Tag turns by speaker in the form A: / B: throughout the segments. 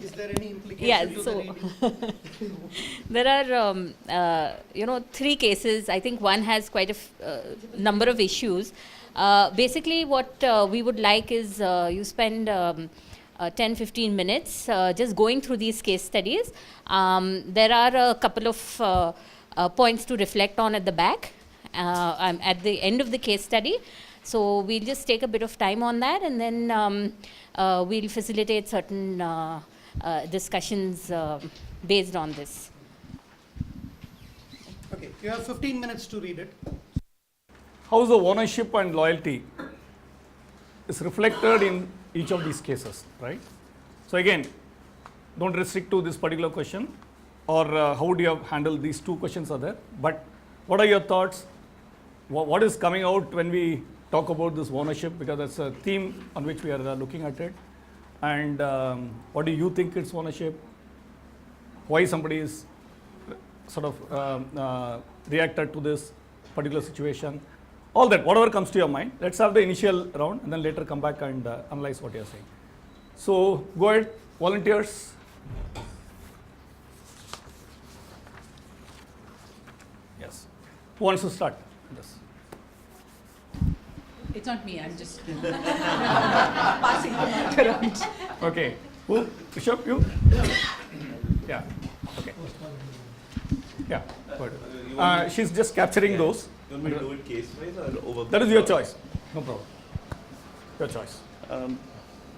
A: Is there any implication
B: Yeah,
A: to the
B: so
A: rating?
B: there are, three cases. I think one has quite a number of issues. Basically, what we would like is you spend 10-15 minutes just going through these case studies. There are a couple of points to reflect on at the back, at the end of the case study. So we'll just take a bit of time on that, and then we'll facilitate certain discussions based on this.
A: Okay, you have 15 minutes to read it.
C: How the ownership and loyalty is reflected in each of these cases, right? So again, don't restrict to this particular question, or how would you have handled these two questions are there, but what are your thoughts? What is coming out when we talk about this ownership, because that's a theme on which we are looking at it, and what do you think it's ownership? Why somebody is sort of reacted to this particular situation? All that, whatever comes to your mind. Let's have the initial round and then later come back and analyze what you're saying. So go ahead, volunteers. Yes. Who wants to start? Yes.
D: It's not me, I'm just passing the mic around.
C: Okay. Who? Bishop, you? Yeah. Okay. Yeah. Good. She's just capturing those.
E: You want me to do it case-wise or over?
C: That is your choice. No problem. Your choice.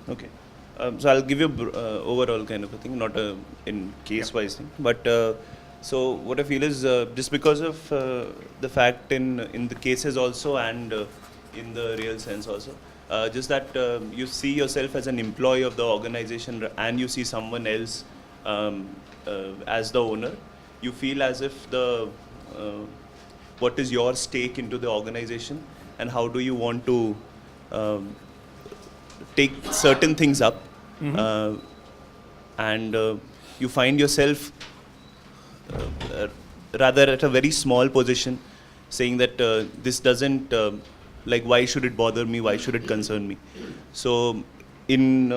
E: Okay. So I'll give you overall kind of a thing, not in case-wise thing. But so what I feel is just because of the fact in the cases also and in the real sense also, just that you see yourself as an employee of the organization and you see someone else as the owner, you feel as if the what is your stake into the organization and how do you want to take certain things up, and you find yourself rather at a very small position, saying that this doesn't like, why should it bother me, why should it concern me? So in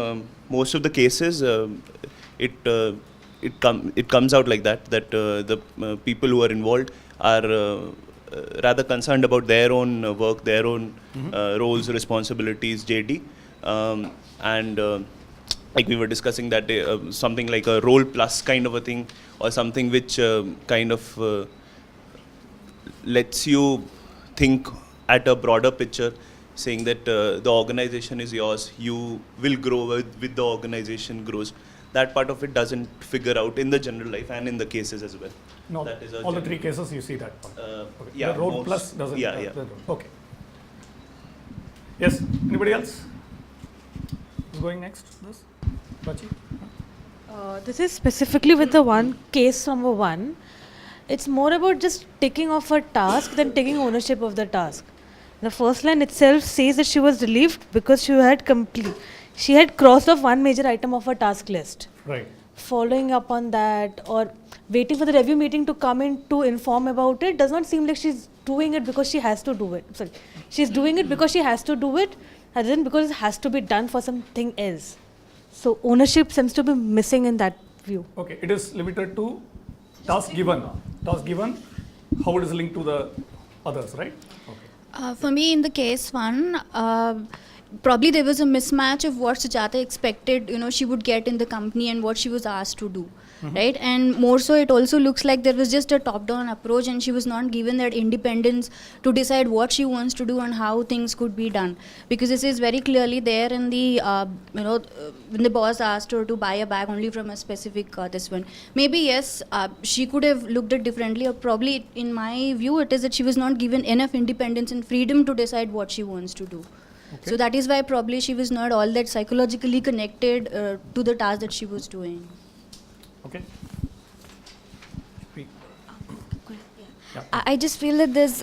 E: most of the cases it comes out like that the people who are involved are rather concerned about their own work, their own roles, responsibilities, JD, and like we were discussing that day, something like a role plus kind of a thing, or something which kind of lets you think at a broader picture, saying that the organization is yours, you will grow with the organization grows. That part of it doesn't figure out in the general life and in the cases as well.
C: No,
E: That is
C: all the three cases you see that part.
E: Okay.
C: Yeah, the road plus doesn't.
E: Yeah.
C: Okay. Yes. Anybody else? Who's going next? This? Bachi?
F: This is specifically with the one case number one. It's more about just ticking off a task than taking ownership of the task. The first line itself says that she was relieved because she had crossed off one major item of her task list.
C: Right.
F: Following up on that or waiting for the review meeting to come in to inform about it does not seem like she's doing it because she has to do it. Sorry, she's doing it because she has to do it, rather than because it has to be done for something else. So ownership seems to be missing in that view.
C: Okay. It is limited to task given. Task given, how it is linked to the others, right? Okay.
G: For me, in the case one, probably there was a mismatch of what Sujata expected, she would get in the company and what she was asked to do, right? And more so, it also looks like there was just a top-down approach, and she was not given that independence to decide what she wants to do and how things could be done. Because this is very clearly there in the, when the boss asked her to buy a bag only from a specific this one. Maybe yes, she could have looked at differently, or probably, in my view, it is that she was not given enough independence and freedom to decide what she wants to do. Okay. So that is why probably she was not all that psychologically connected to the task that she was doing.
C: Okay.
H: I just feel that there's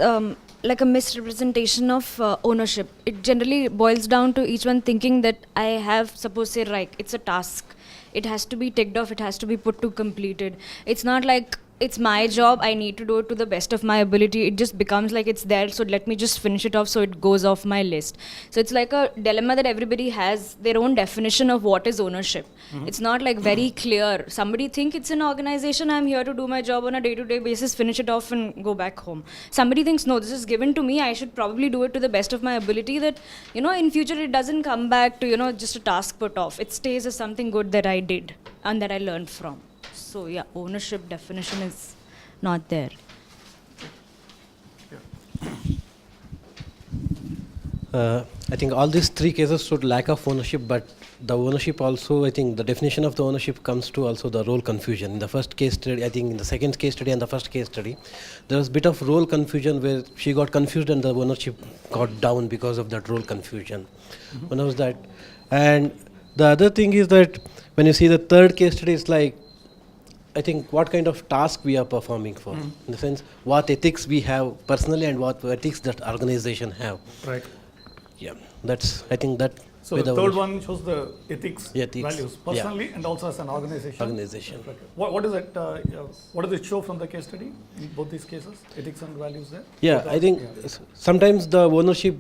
H: like a misrepresentation of ownership. It generally boils down to each one thinking that I have, suppose say, right, it's a task. It has to be ticked off, it has to be put to completed. It's not like it's my job, I need to do it to the best of my ability. It just becomes like it's there, so let me just finish it off so it goes off my list. So it's like a dilemma that everybody has their own definition of what is ownership. It's not like very clear. Somebody think it's an organization, I'm here to do my job on a day-to-day basis, finish it off and go back home. Somebody thinks, no, this is given to me, I should probably do it to the best of my ability, that, you know, in future it doesn't come back to, you know, just a task put off. It stays as something good that I did and that I learned from. So yeah, ownership definition is not there.
I: I think all these three cases showed lack of ownership, but the ownership also, I think the definition of the ownership comes to also the role confusion. In the first case study, I think in the second case study and the first case study, there was a bit of role confusion where she got confused and the ownership got down because of that role confusion. One was that. And the other thing is that when you see the third case study, it's like, I think what kind of task we are performing for, in the sense what ethics we have personally and what ethics that organization have.
C: Right.
I: Yeah, that's, I think that.
C: So the third one shows the ethics,
I: Ethics,
C: values,
I: yeah.
C: personally and also as an organization.
I: Organization.
C: What is it? What does it show from the case study in both these cases? Ethics and values there?
I: Yeah, I think sometimes the ownership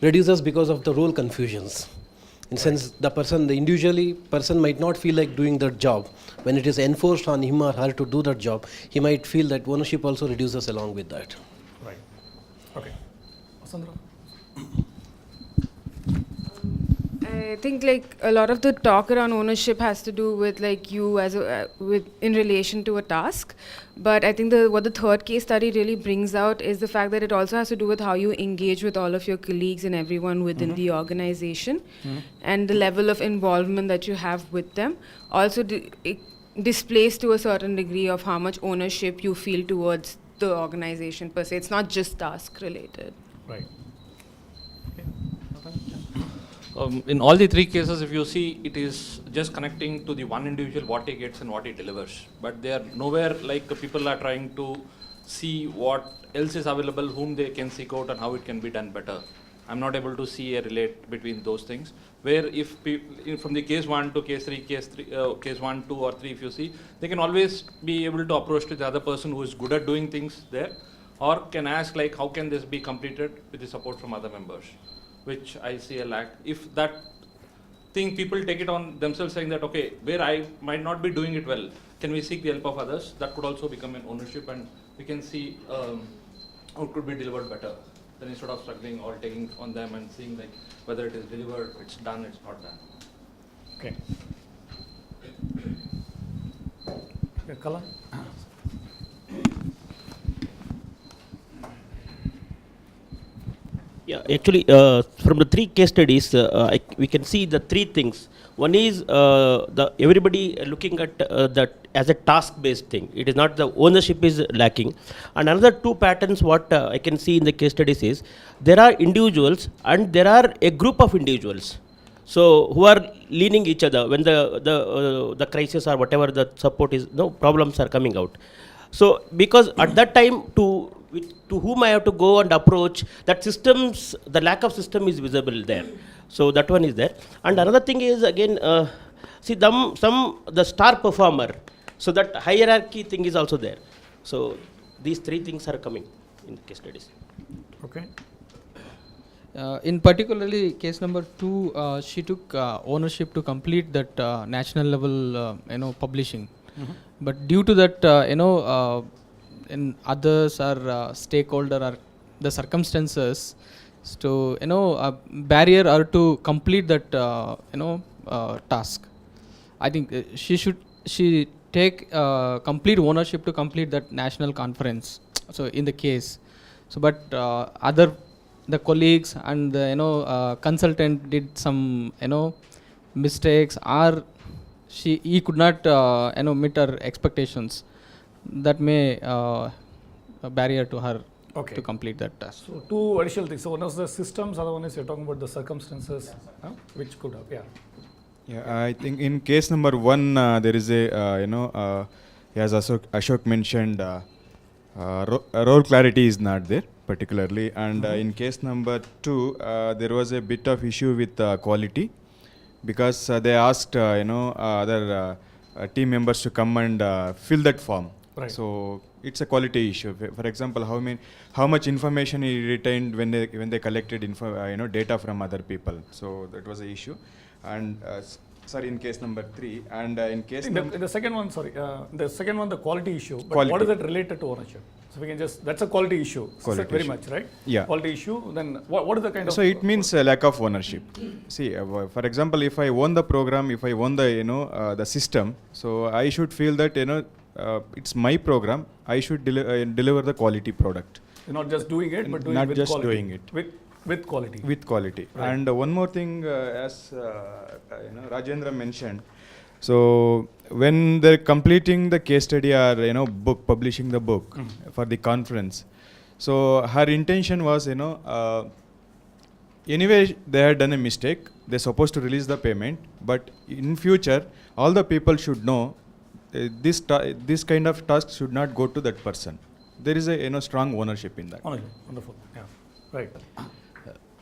I: reduces because of the role confusions. In sense, the individually person might not feel like doing that job. When it is enforced on him or her to do that job, he might feel that ownership also reduces along with that.
C: Right. Okay. Vasandra?
J: I think like a lot of the talk around ownership has to do with like you as in relation to a task, but I think what the third case study really brings out is the fact that it also has to do with how you engage with all of your colleagues and everyone within the organization, and the level of involvement that you have with them. Also, it displays to a certain degree of how much ownership you feel towards the organization per se. It's not just task related.
C: Right.
K: In all the three cases, if you see, it is just connecting to the one individual, what he gets and what he delivers. But they are nowhere like people are trying to see what else is available, whom they can seek out and how it can be done better. I'm not able to see a relate between those things. Where if from the case 1 to case 3, case 1, 2 or 3, if you see, they can always be able to approach to the other person who is good at doing things there, or can ask like, how can this be completed with the support from other members, which I see a lack. If that thing, people take it on themselves saying that, okay, where I might not be doing it well, can we seek the help of others? That could also become an ownership, and we can see how it could be delivered better. Then instead of struggling or taking it on them and seeing like whether it is delivered, it's done, it's not done.
C: Okay. Yeah, Kala?
L: Yeah, actually, from the three case studies, we can see the three things. One is everybody looking at that as a task-based thing. It is not the ownership is lacking. And another two patterns what I can see in the case studies is there are individuals and there are a group of individuals. So who are leaning each other when the crisis or whatever the support is, no problems are coming out. So because at that time to whom I have to go and approach, that systems, the lack of system is visible there. So that one is there. And another thing is again, see the star performer, so that hierarchy thing is also there. So these three things are coming in the case studies.
C: Okay.
M: In particularly case number 2, she took ownership to complete that national level, publishing. But due to that, in others or stakeholder or the circumstances, so a barrier or to complete that task. I think she take complete ownership to complete that national conference. So in the case, so but the colleagues and the consultant did some mistakes, or he could not meet her expectations. That may a barrier to her to complete that task.
C: So two additional things. So one is the systems, other one is you're talking about the circumstances, which could have,
N: Yeah, I think in case number 1, there is a, as Ashok mentioned, role clarity is not there particularly. And in case number 2, there was a bit of issue with quality, because they asked, other team members to come and fill that form.
C: Right.
N: So it's a quality issue. For example, how much information he retained when they collected data from other people. So that was the issue. And in case number 3, and in case
C: the second one, the second one, the quality issue. But
N: Quality.
C: what is that related to ownership? So we can just, that's a quality issue.
N: Quality
C: very
N: issue.
C: much, right?
N: Yeah.
C: Quality issue. Then what is the kind of?
N: So it means a lack of ownership. See, for example, if I own the program, if I own the the system, so I should feel that it's my program. I should deliver the quality product.
C: You're not just doing it, but doing
N: not
C: it with
N: just
C: quality.
N: doing it.
C: With quality.
N: With quality.
C: Right.
N: And one more thing, as Rajendra mentioned, so when they're completing the case study or book, publishing the book for the conference, so her intention was anyway they had done a mistake. They're supposed to release the payment, but in future all the people should know this kind of task should not go to that person. There is a strong ownership in that.
C: Wonderful. Yeah. Right.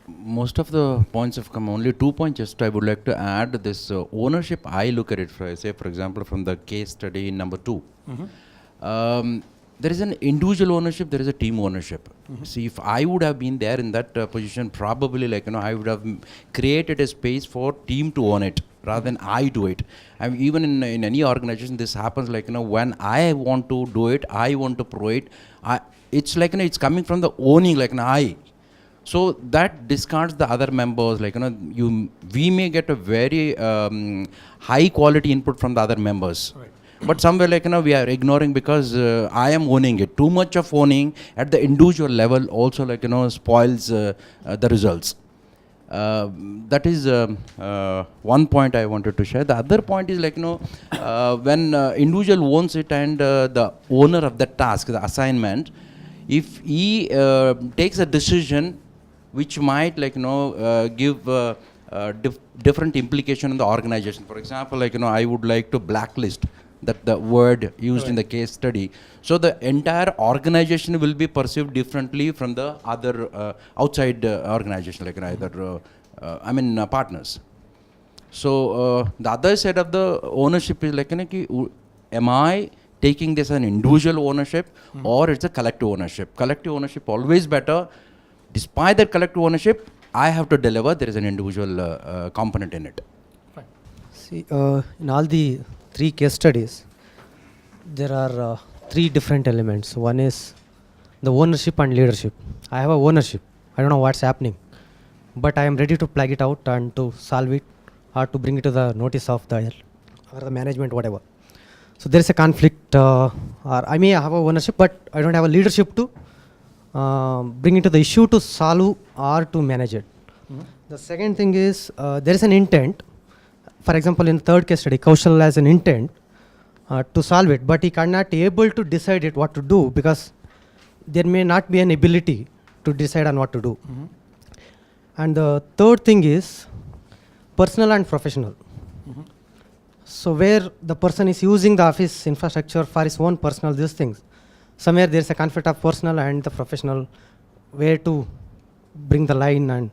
O: Most of the points have come. Only 2 points just I would like to add. This ownership, I look at it, for example, from the case study number 2. There is an individual ownership, there is a team ownership. See, if I would have been there in that position, probably I would have created a space for team to own it rather than I do it. I mean, even in any organization, this happens when I want to do it, I want to pro it. It's it's coming from the owning, I. So that discards the other members. We may get a very high quality input from the other members.
C: Right.
O: But somewhere we are ignoring because I am owning it. Too much of owning at the individual level also spoils the results. That is one point I wanted to share. The other point is when individual owns it and the owner of the task, the assignment, if he takes a decision which might give different implication in the organization. For example, I would like to blacklist that the word used in the case study. So the entire organization will be perceived differently from the other outside organization, partners. So the other side of the ownership is am I taking this an individual ownership or it's a collective ownership? Collective ownership always better. Despite that collective ownership, I have to deliver. There is an individual component in it.
P: See, in all the 3 case studies, there are 3 different elements. One is the ownership and leadership. I have a ownership. I don't know what's happening, but I am ready to plug it out and to solve it or to bring it to the notice of the management, whatever. So there is a conflict, or I may have a ownership, but I don't have a leadership to bring into the issue to solve or to manage it. The second thing is there is an intent. For example, in the 3rd case study, Kaushal has an intent to solve it, but he cannot able to decide it what to do because there may not be an ability to decide on what to do. And the third thing is personal and professional. So where the person is using the office infrastructure for his own personal these things, somewhere there is a conflict of personal and the professional, where to bring the line and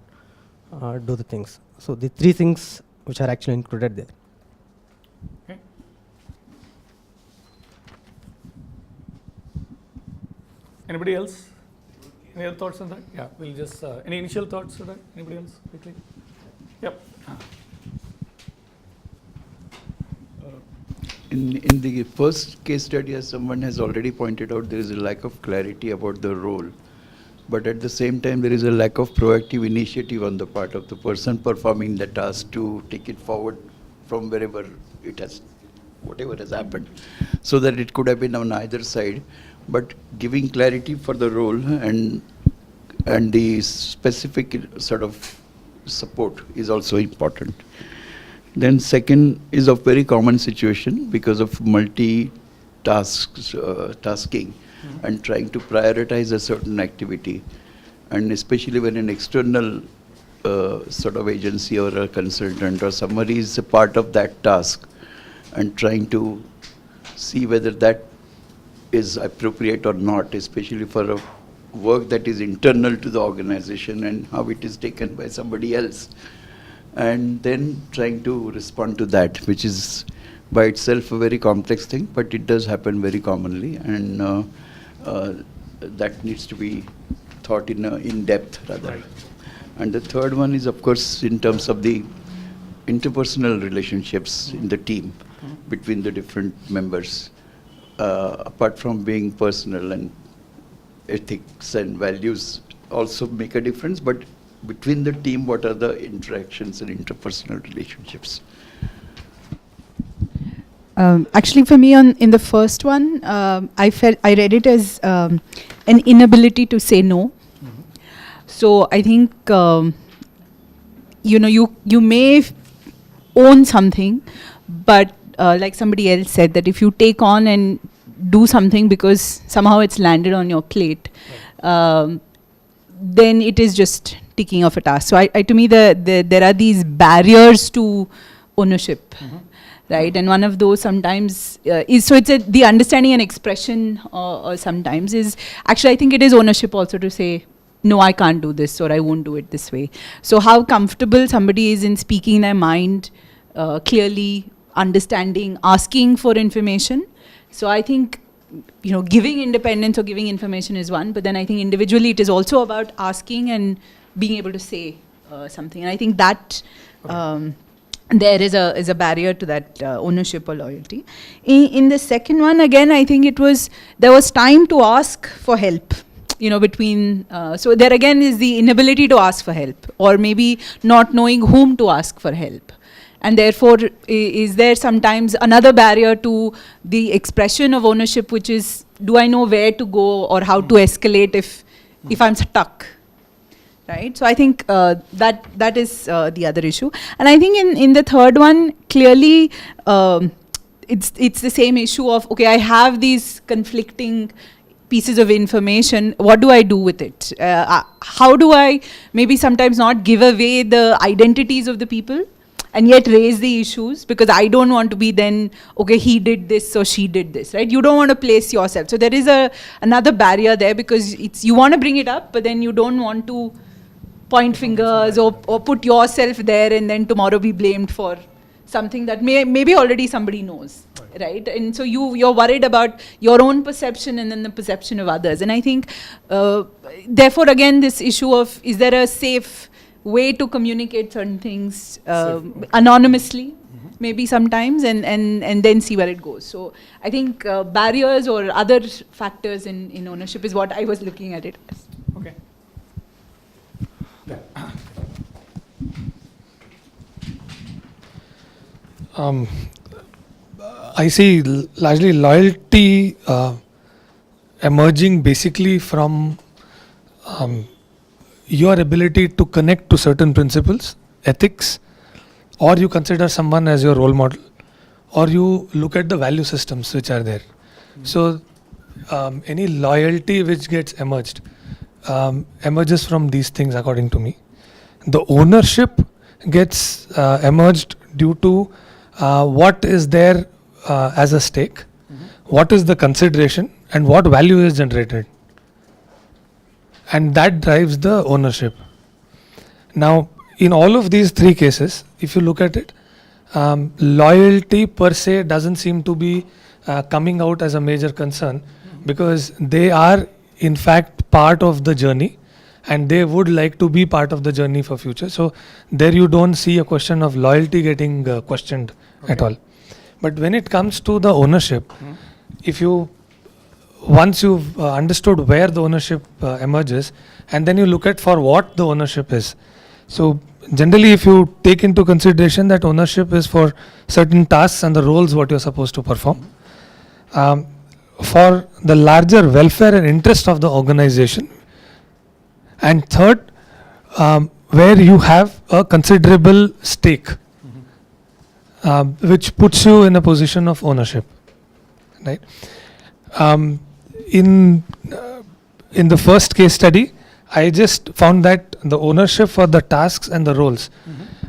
P: do the things. So the 3 things which are actually included there.
C: Okay. Anybody else? Any other thoughts on that? Yeah, we'll just, any initial thoughts on that? Anybody else quickly? Yep.
Q: In the first case study, as someone has already pointed out, there is a lack of clarity about the role. But at the same time, there is a lack of proactive initiative on the part of the person performing the task to take it forward from wherever it has, whatever has happened. So that it could have been on either side. But giving clarity for the role and the specific sort of support is also important. Then second is a very common situation because of tasking and trying to prioritize a certain activity, and especially when an external sort of agency or a consultant or somebody is a part of that task and trying to see whether that is appropriate or not, especially for a work that is internal to the organization and how it is taken by somebody else. And then trying to respond to that, which is by itself a very complex thing, but it does happen very commonly, and that needs to be thought in depth rather.
C: Right.
Q: And the third one is, of course, in terms of the interpersonal relationships in the team between the different members. Apart from being personal, and ethics and values also make a difference, but between the team, what are the interactions and interpersonal relationships?
D: Actually, for me, in the first one, I read it as an inability to say no. So I think you may own something, but like somebody else said, that if you take on and do something because somehow it's landed on your plate, then it is just ticking off a task. So to me, there are these barriers to ownership. Right, and one of those sometimes is, so it's the understanding and expression or sometimes is, actually I think it is ownership also to say, no, I can't do this, or I won't do it this way. So how comfortable somebody is in speaking their mind clearly, understanding, asking for information. So I think, giving independence or giving information is one, but then I think individually it is also about asking and being able to say something. And I think that there is a barrier to that ownership or loyalty. In the second one, again, I think there was time to ask for help, between, so there again is the inability to ask for help, or maybe not knowing whom to ask for help. And therefore, is there sometimes another barrier to the expression of ownership, which is, do I know where to go or how to escalate if I'm stuck? Right, so I think that is the other issue, and I think in the third one, clearly it's the same issue of, okay, I have these conflicting pieces of information. What do I do with it? How do I maybe sometimes not give away the identities of the people, and yet raise the issues, because I don't want to be then, okay, he did this or she did this, right? You don't want to place yourself. So there is another barrier there, because you want to bring it up, but then you don't want to point fingers or put yourself there and then tomorrow be blamed for something that maybe already somebody knows, right? And so you're worried about your own perception and then the perception of others. And I think, therefore, again, this issue of, is there a safe way to communicate certain things anonymously, maybe sometimes, and then see where it goes. So I think barriers or other factors in ownership is what I was looking at it as.
C: Okay.
R: I see largely loyalty emerging basically from your ability to connect to certain principles, ethics, or you consider someone as your role model, or you look at the value systems which are there. So any loyalty which gets emerges from these things, according to me. The ownership gets emerged due to what is there as a stake, what is the consideration, and what value is generated. And that drives the ownership. Now, in all of these three cases, if you look at it, loyalty per se doesn't seem to be coming out as a major concern, because they are in fact part of the journey, and they would like to be part of the journey for future. So there you don't see a question of loyalty getting questioned at all. But when it comes to the ownership, once you've understood where the ownership emerges, and then you look at for what the ownership is. So generally, if you take into consideration that ownership is for certain tasks and the roles what you're supposed to perform, for the larger welfare and interest of the organization, and third, where you have a considerable stake, which puts you in a position of ownership, right? In the first case study, I just found that the ownership for the tasks and the roles,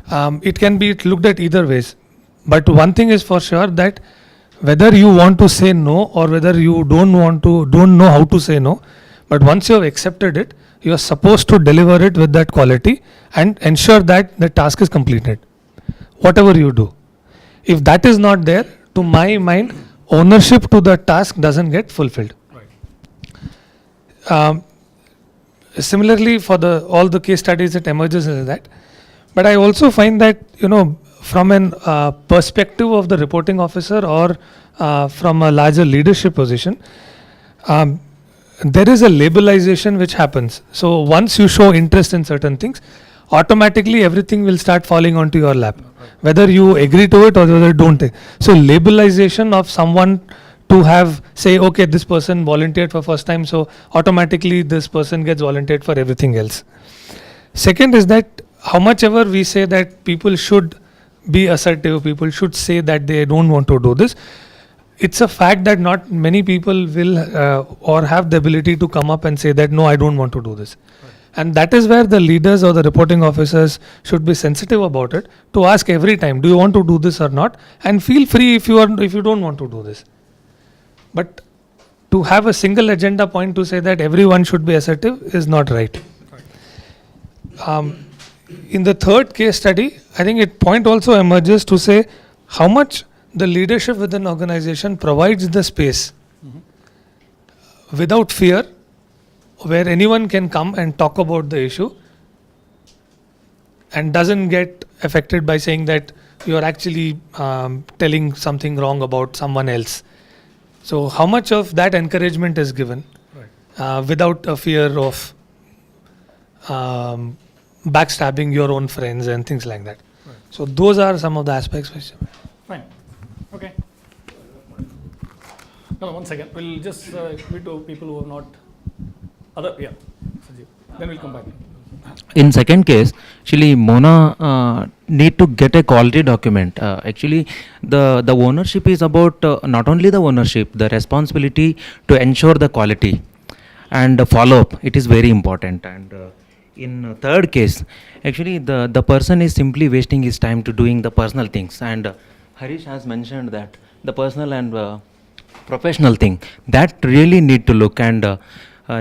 R: it can be looked at either ways. But one thing is for sure, that whether you want to say no or whether you don't know how to say no, but once you have accepted it, you are supposed to deliver it with that quality and ensure that the task is completed, whatever you do. If that is not there, to my mind, ownership to the task doesn't get fulfilled. Similarly, for all the case studies, it emerges as that. But I also find that, from an perspective of the reporting officer or from a larger leadership position, there is a labelization which happens. So once you show interest in certain things, automatically everything will start falling onto your lap, whether you agree to it or whether you don't. So labelization of someone to have, say, okay, this person volunteered for first time, so automatically this person gets volunteered for everything else. Second is that how much ever we say that people should be assertive, people should say that they don't want to do this, it's a fact that not many people will or have the ability to come up and say that, no, I don't want to do this. And that is where the leaders or the reporting officers should be sensitive about it, to ask every time, do you want to do this or not? And feel free if you don't want to do this. But to have a single agenda point to say that everyone should be assertive is not right. In the third case study, I think it point also emerges to say how much the leadership within an organization provides the space without fear, where anyone can come and talk about the issue and doesn't get affected by saying that you are actually telling something wrong about someone else. So how much of that encouragement is given without a fear of backstabbing your own friends and things like that. So those are some of the aspects which...
C: Fine. Okay. No, 1 second. We'll just quit to people who have not... Sanjeev. Then we'll come back.
S: In second case, actually Mona need to get a quality document. Actually, the ownership is about not only the ownership, the responsibility to ensure the quality and follow up. It is very important. And in third case, actually the person is simply wasting his time to doing the personal things. And Harish has mentioned that the personal and professional thing that really need to look and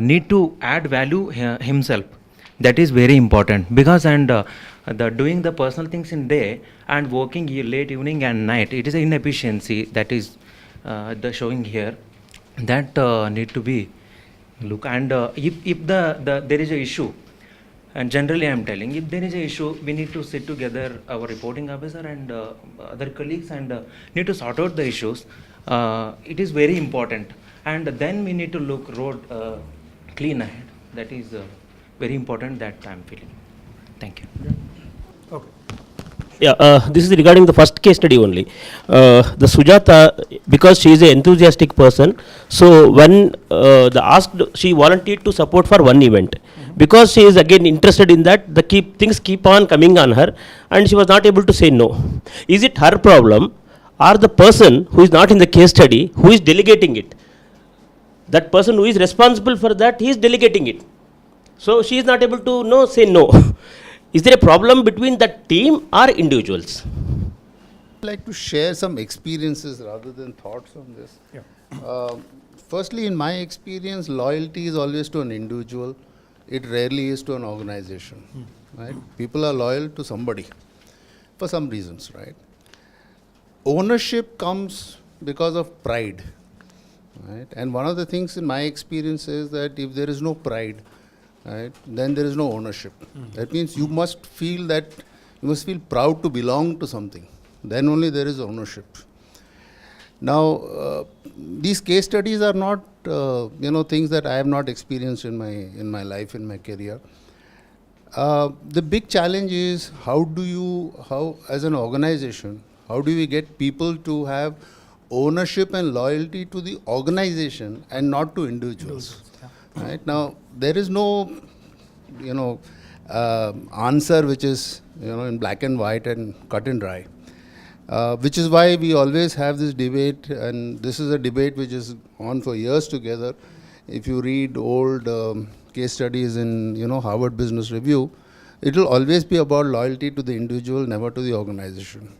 S: need to add value himself. That is very important, because the doing the personal things in day and working late evening and night, it is an inefficiency that is the showing here. That need to be look. And if there is a issue, and generally I am telling, if there is a issue, we need to sit together, our reporting officer and other colleagues, and need to sort out the issues. It is very important, and then we need to look road clean ahead. That is very important, that I am feeling. Thank you.
C: Okay.
L: Yeah, this is regarding the first case study only. The Sujata, because she is an enthusiastic person, so when she volunteered to support for one event. Because she is again interested in that, things keep on coming on her, and she was not able to say no. Is it her problem, or the person who is not in the case study, who is delegating it? That person who is responsible for that, he is delegating it. So she is not able to say no. Is there a problem between the team or individuals?
T: I'd like to share some experiences rather than thoughts on this.
C: Yeah.
T: Firstly, in my experience, loyalty is always to an individual. It rarely is to an organization. Right? People are loyal to somebody for some reasons, right? Ownership comes because of pride. Right? And one of the things in my experience is that if there is no pride, right, then there is no ownership. That means you must feel proud to belong to something. Then only there is ownership. Now, these case studies are not things that I have not experienced in my life, in my career. The big challenge is how as an organization, how do we get people to have ownership and loyalty to the organization and not to individuals? Right? Now, there is no, answer which is, in black and white and cut and dry. Which is why we always have this debate, and this is a debate which is on for years together. If you read old case studies in, Harvard Business Review, it will always be about loyalty to the individual, never to the organization.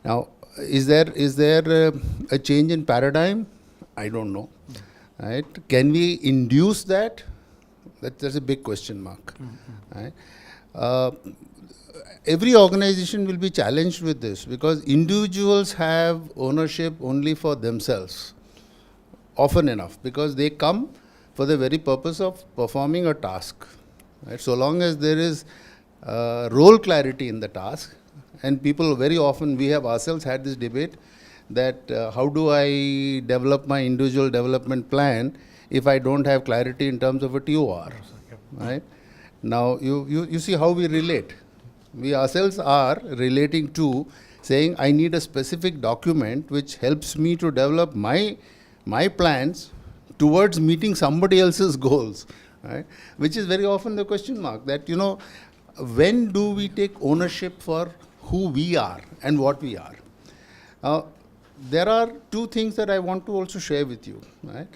T: Now, is there a change in paradigm? I don't know. Right? Can we induce that? That's a big question mark. Right? every organization will be challenged with this because individuals have ownership only for themselves, often enough, because they come for the very purpose of performing a task. Right? So long as there is role clarity in the task, and people very often, we have ourselves had this debate that how do I develop my individual development plan if I don't have clarity in terms of a TOR, right? Now, you see how we relate. We ourselves are relating to saying, I need a specific document which helps me to develop my plans towards meeting somebody else's goals, right? Which is very often the question mark that, you know, when do we take ownership for who we are and what we are? There are two things that I want to also share with you, right?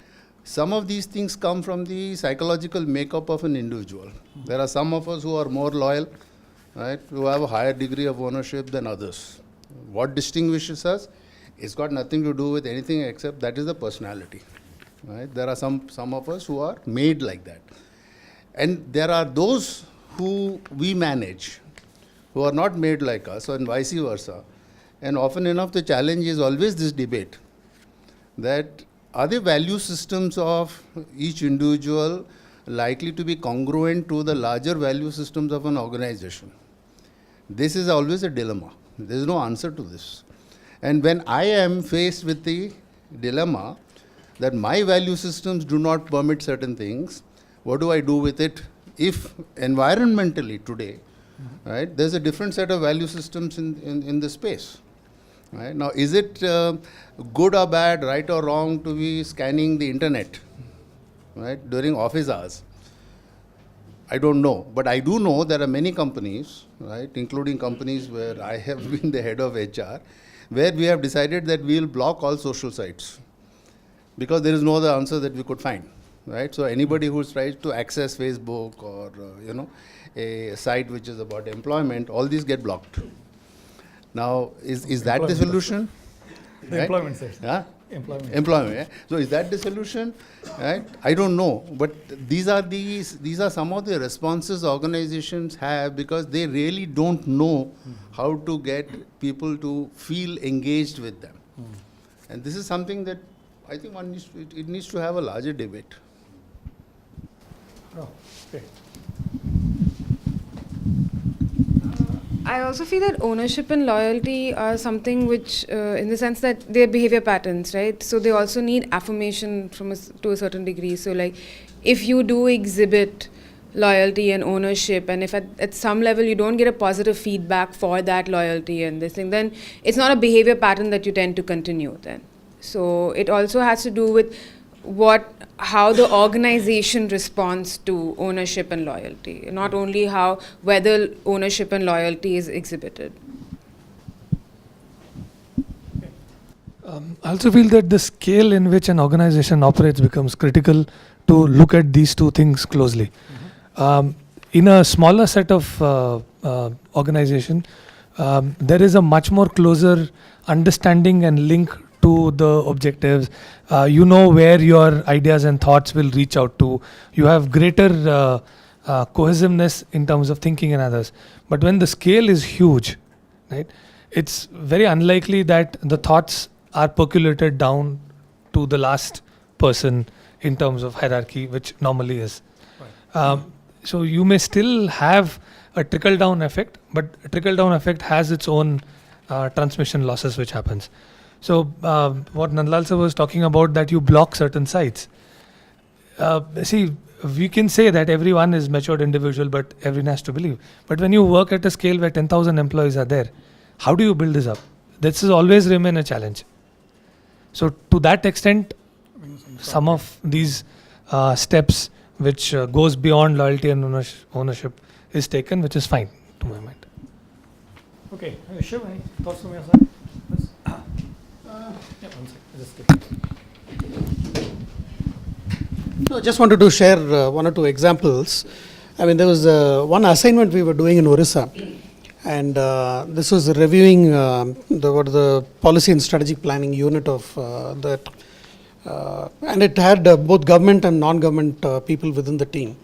T: Some of these things come from the psychological makeup of an individual. There are some of us who are more loyal, right, who have a higher degree of ownership than others. What distinguishes us? It's got nothing to do with anything except that is the personality, right? There are some of us who are made like that. And there are those who we manage, who are not made like us, and vice versa. And often enough, the challenge is always this debate that are the value systems of each individual likely to be congruent to the larger value systems of an organization? This is always a dilemma. There is no answer to this. And when I am faced with the dilemma that my value systems do not permit certain things, what do I do with it if environmentally today, right, there's a different set of value systems in the space? Right? Now, is it good or bad, right or wrong to be scanning the internet, right, during office hours? I don't know, but I do know there are many companies, right, including companies where I have been the head of HR, where we have decided that we will block all social sites because there is no other answer that we could find, right? So anybody who tries to access Facebook or you know, a site which is about employment, all these get blocked. Now, is that the solution?
C: The employment section.
T: Yeah?
C: Employment.
T: Yeah? So is that the solution? Right? I don't know, but these are some of the responses organizations have because they really don't know how to get people to feel engaged with them. And this is something that I think it needs to have a larger debate.
C: Oh, okay.
J: I also feel that ownership and loyalty are something which, in the sense that they're behavior patterns, right? So they also need affirmation to a certain degree. So like, if you do exhibit loyalty and ownership, and if at some level you don't get a positive feedback for that loyalty and this thing, then it's not a behavior pattern that you tend to continue then. So it also has to do with how the organization responds to ownership and loyalty, not only whether ownership and loyalty is exhibited.
R: I also feel that the scale in which an organization operates becomes critical to look at these two things closely. In a smaller set of organization, there is a much more closer understanding and link to the objectives. You know where your ideas and thoughts will reach out to. You have greater cohesiveness in terms of thinking and others. But when the scale is huge, right, it's very unlikely that the thoughts are percolated down to the last person in terms of hierarchy, which normally is. Right. So you may still have a trickle-down effect, but a trickle-down effect has its own transmission losses which happens. So what Nandlal sir was talking about, that you block certain sites. See, we can say that everyone is matured individual, but everyone has to believe. But when you work at a scale where 10,000 employees are there, how do you build this up? This has always remain a challenge. So to that extent, some of these steps which goes beyond loyalty and ownership is taken, which is fine to my mind.
C: Okay, Shiv, any thoughts from your side? Yes. Yeah, one second.
A: No, I just wanted to share one or two examples. I mean, there was one assignment we were doing in Orissa, and this was reviewing the policy and strategic planning unit of that, and it had both government and non-government people within the team.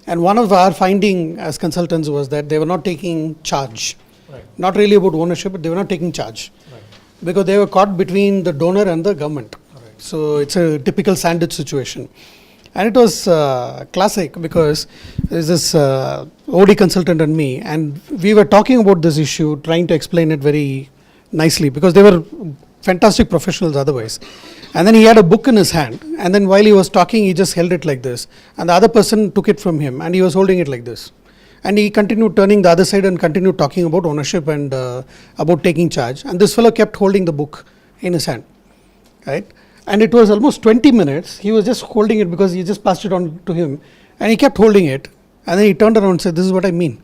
A: And one of our finding as consultants was that they were not taking charge.
C: Right.
A: Not really about ownership, but they were not taking charge.
C: Right.
A: Because they were caught between the donor and the government.
C: Right.
A: So it's a typical sandwich situation. And it was classic because there's this OD consultant and me, and we were talking about this issue, trying to explain it very nicely because they were fantastic professionals otherwise. And then he had a book in his hand, and then while he was talking, he just held it like this. And the other person took it from him, and he was holding it like this. And he continued turning the other side and continued talking about ownership and about taking charge. And this fellow kept holding the book in his hand, right? And it was almost 20 minutes. He was just holding it because he just passed it on to him. And he kept holding it. And then he turned around and said, "This is what I mean.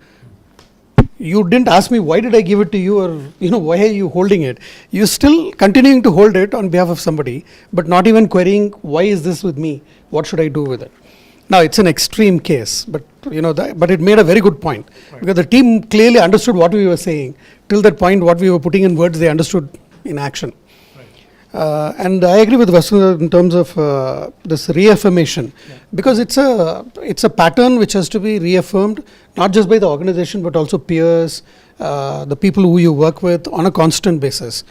A: You didn't ask me why did I give it to you, or why are you holding it? You're still continuing to hold it on behalf of somebody, but not even querying why is this with me? What should I do with it?" Now it's an extreme case, but but it made a very good point because the team clearly understood what we were saying. Till that point, what we were putting in words, they understood in action. And I agree with Vasudha in terms of this reaffirmation, because it's a pattern which has to be reaffirmed, not just by the organization but also peers, the people who you work with on a constant basis.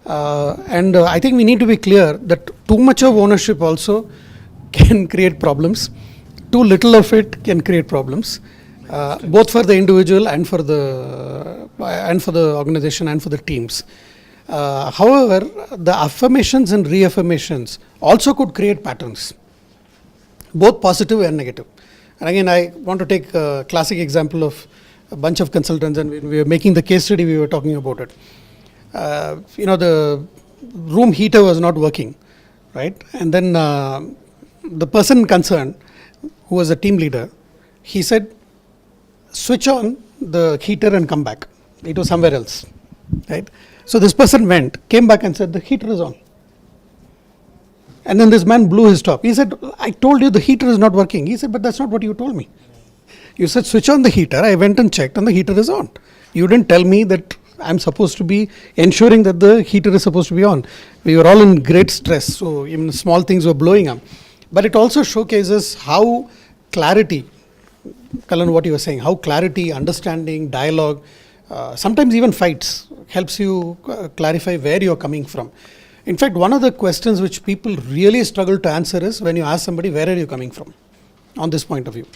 A: And I think we need to be clear that too much of ownership also can create problems. Too little of it can create problems, both for the individual and for the organization and for the teams. However, the affirmations and reaffirmations also could create patterns, both positive and negative. And again, I want to take a classic example of a bunch of consultants, and when we were making the case study, we were talking about it. The room heater was not working, right? And then the person concerned, who was a team leader, he said, "Switch on the heater and come back." It was somewhere else, right? So this person went, came back and said, "The heater is on." And then this man blew his top. He said, "I told you the heater is not working." He said, "But that's not what you told me. You said switch on the heater. I went and checked and the heater is on. You didn't tell me that I'm supposed to be ensuring that the heater is supposed to be on." We were all in great stress, so even small things were blowing up. But it also showcases how clarity, Kalan, what you were saying, how clarity, understanding, dialogue, sometimes even fights, helps you clarify where you're coming from. In fact, one of the questions which people really struggle to answer is when you ask somebody, "Where are you coming from?" on this point of view,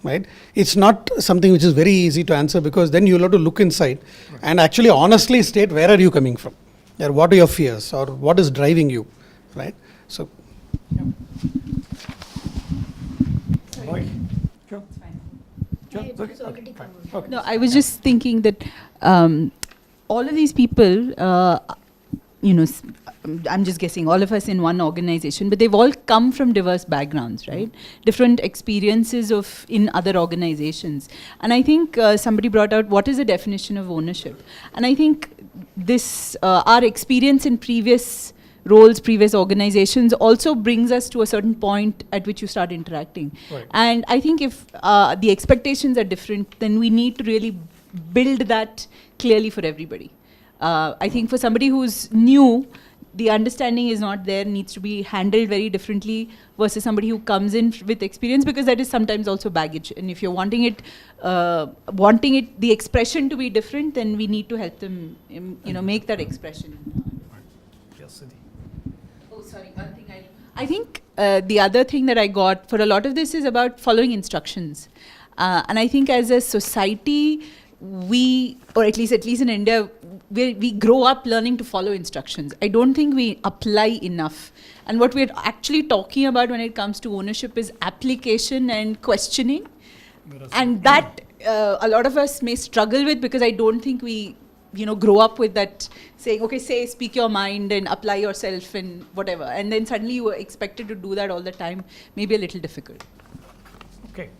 A: right? It's not something which is very easy to answer, because then you'll have to look inside and actually honestly state, where are you coming from? Or what are your fears, or what is driving you, right? So,
D: No, I was just thinking that all of these people, I'm just guessing, all of us in one organization, but they've all come from diverse backgrounds, right? Different experiences in other organizations. And I think somebody brought out, what is the definition of ownership? And I think this, our experience in previous roles, previous organizations also brings us to a certain point at which you start interacting.
C: Right.
D: And I think if the expectations are different, then we need to really build that clearly for everybody. I think for somebody who's new, the understanding is not there, needs to be handled very differently versus somebody who comes in with experience, because that is sometimes also baggage. And if you're wanting it, the expression to be different, then we need to help them, make that expression.
C: Yes, Siddhi.
D: Oh, sorry, one thing I think the other thing that I got for a lot of this is about following instructions. And I think as a society, or at least in India, we grow up learning to follow instructions. I don't think we apply enough. And what we're actually talking about when it comes to ownership is application and questioning. And that a lot of us may struggle with, because I don't think we grow up with that saying, okay, speak your mind and apply yourself and whatever. And then suddenly you are expected to do that all the time, maybe a little difficult.
C: Okay.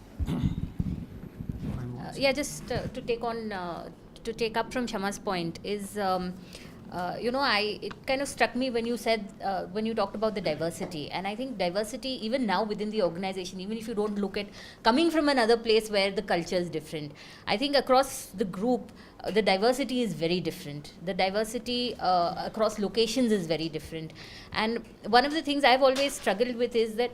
B: Just to take up from Shama's point is, it kind of struck me when you said, when you talked about the diversity. And I think diversity, even now within the organization, even if you don't look at coming from another place where the culture is different, I think across the group, the diversity is very different. The diversity across locations is very different. And one of the things I've always struggled with is that,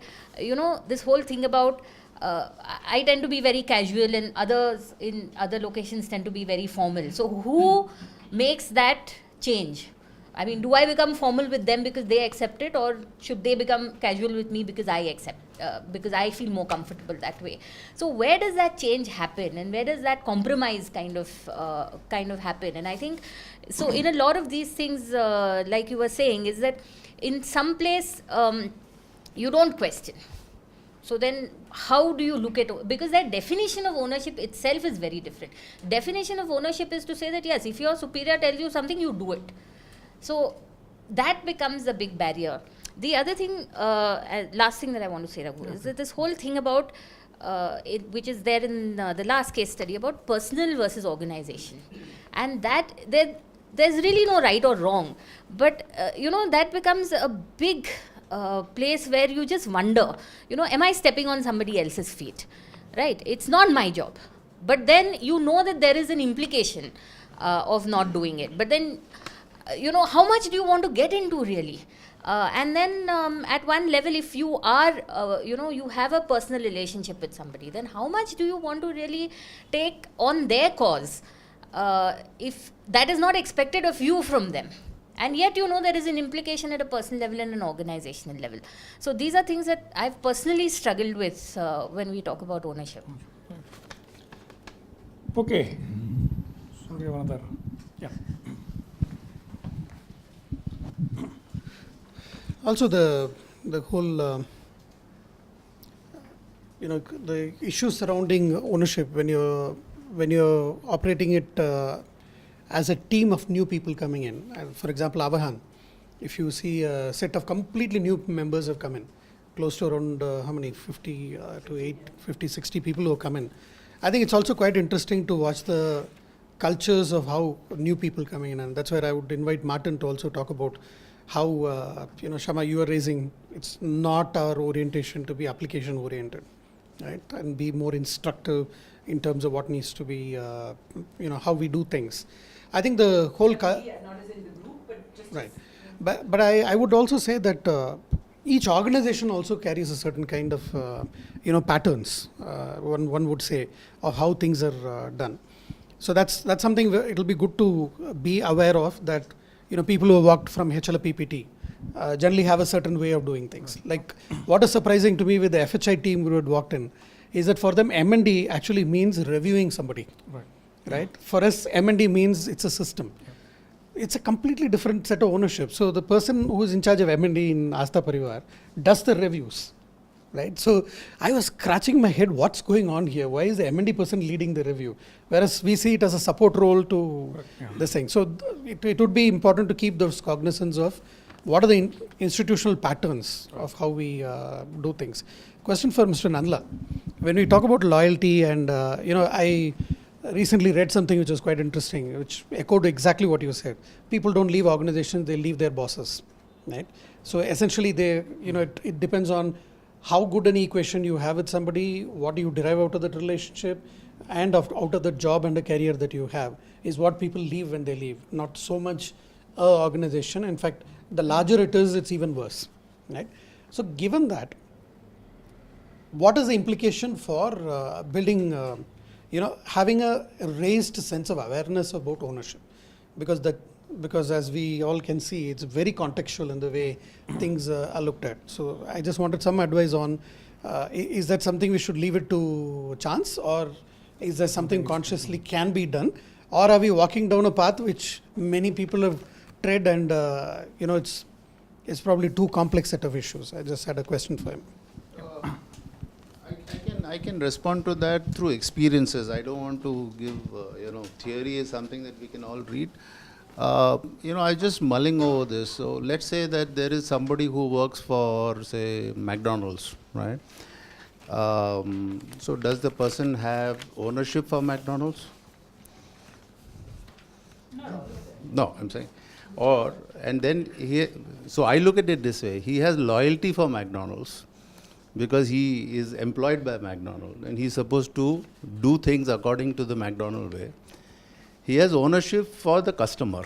B: this whole thing about I tend to be very casual, and others in other locations tend to be very formal. So who makes that change? I mean, do I become formal with them because they accept it, or should they become casual with me because I accept, because I feel more comfortable that way? So where does that change happen, and where does that compromise kind of happen? And I think, so in a lot of these things, like you were saying, is that in some place you don't question. So then how do you look at, because that definition of ownership itself is very different. Definition of ownership is to say that yes, if your superior tells you something, you do it. So that becomes a big barrier. The other thing, last thing that I want to say, Raghu, is that this whole thing about, which is there in the last case study, about personal versus organization. And that, there's really no right or wrong. But, that becomes a big place where you just wonder, am I stepping on somebody else's feet? Right? It's not my job. But then you know that there is an implication of not doing it. But then, how much do you want to get into really? And then at one level, if you are, you have a personal relationship with somebody, then how much do you want to really take on their cause if that is not expected of you from them? And yet, there is an implication at a personal level and an organizational level. So these are things that I've personally struggled with when we talk about ownership.
C: Okay. So we have another. Yeah.
A: Also, the whole the issues surrounding ownership when you're operating it as a team of new people coming in. For example, Avahan, if you see a set of completely new members have come in, close to around 50 to 60 people who have come in. I think it's also quite interesting to watch the cultures of how new people coming in, and that's where I would invite Martin to also talk about how, Shama, you are raising, it's not our orientation to be application oriented, right? And be more instructive in terms of what needs to be, how we do things. I think the whole... not as in the group, but just... Right. But I would also say that each organization also carries a certain kind of, patterns, one would say, of how things are done. So that's something it'll be good to be aware of, that people who have worked from HLA PPT generally have a certain way of doing things. Right. Like what is surprising to me with the FHI team who had walked in is that for them M&D actually means reviewing somebody. Right? For us, M&D means it's a system. Yeah. It's a completely different set of ownership. So the person who is in charge of M&D in Astha Parivar does the reviews. Right? So I was scratching my head, what's going on here? Why is the M&D person leading the review? Whereas we see it as a support role to this thing. So it would be important to keep those cognizance of what are the institutional patterns of how we do things. Question for Mr. Nandla. When we talk about loyalty and, I recently read something which was quite interesting, which echoed exactly what you said. People don't leave organizations, they leave their bosses. Right? So essentially, it depends on how good an equation you have with somebody, what do you derive out of that relationship, and out of the job and the career that you have, is what people leave when they leave. Not so much a organization. In fact, the larger it is, it's even worse. Right? So given that, what is the implication for building, having a raised sense of awareness about ownership? Because as we all can see, it's very contextual in the way things are looked at. So I just wanted some advice on, is that something we should leave it to chance, or is there something consciously can be done, or are we walking down a path which many people have tread and, it's probably too complex set of issues. I just had a question for him.
T: I can respond to that through experiences. I don't want to give, theory is something that we can all read. I just mulling over this. So let's say that there is somebody who works for, say, McDonald's, right? So does the person have ownership for McDonald's? No, I'm saying. So I look at it this way. He has loyalty for McDonald's because he is employed by McDonald's and he's supposed to do things according to the McDonald's way. He has ownership for the customer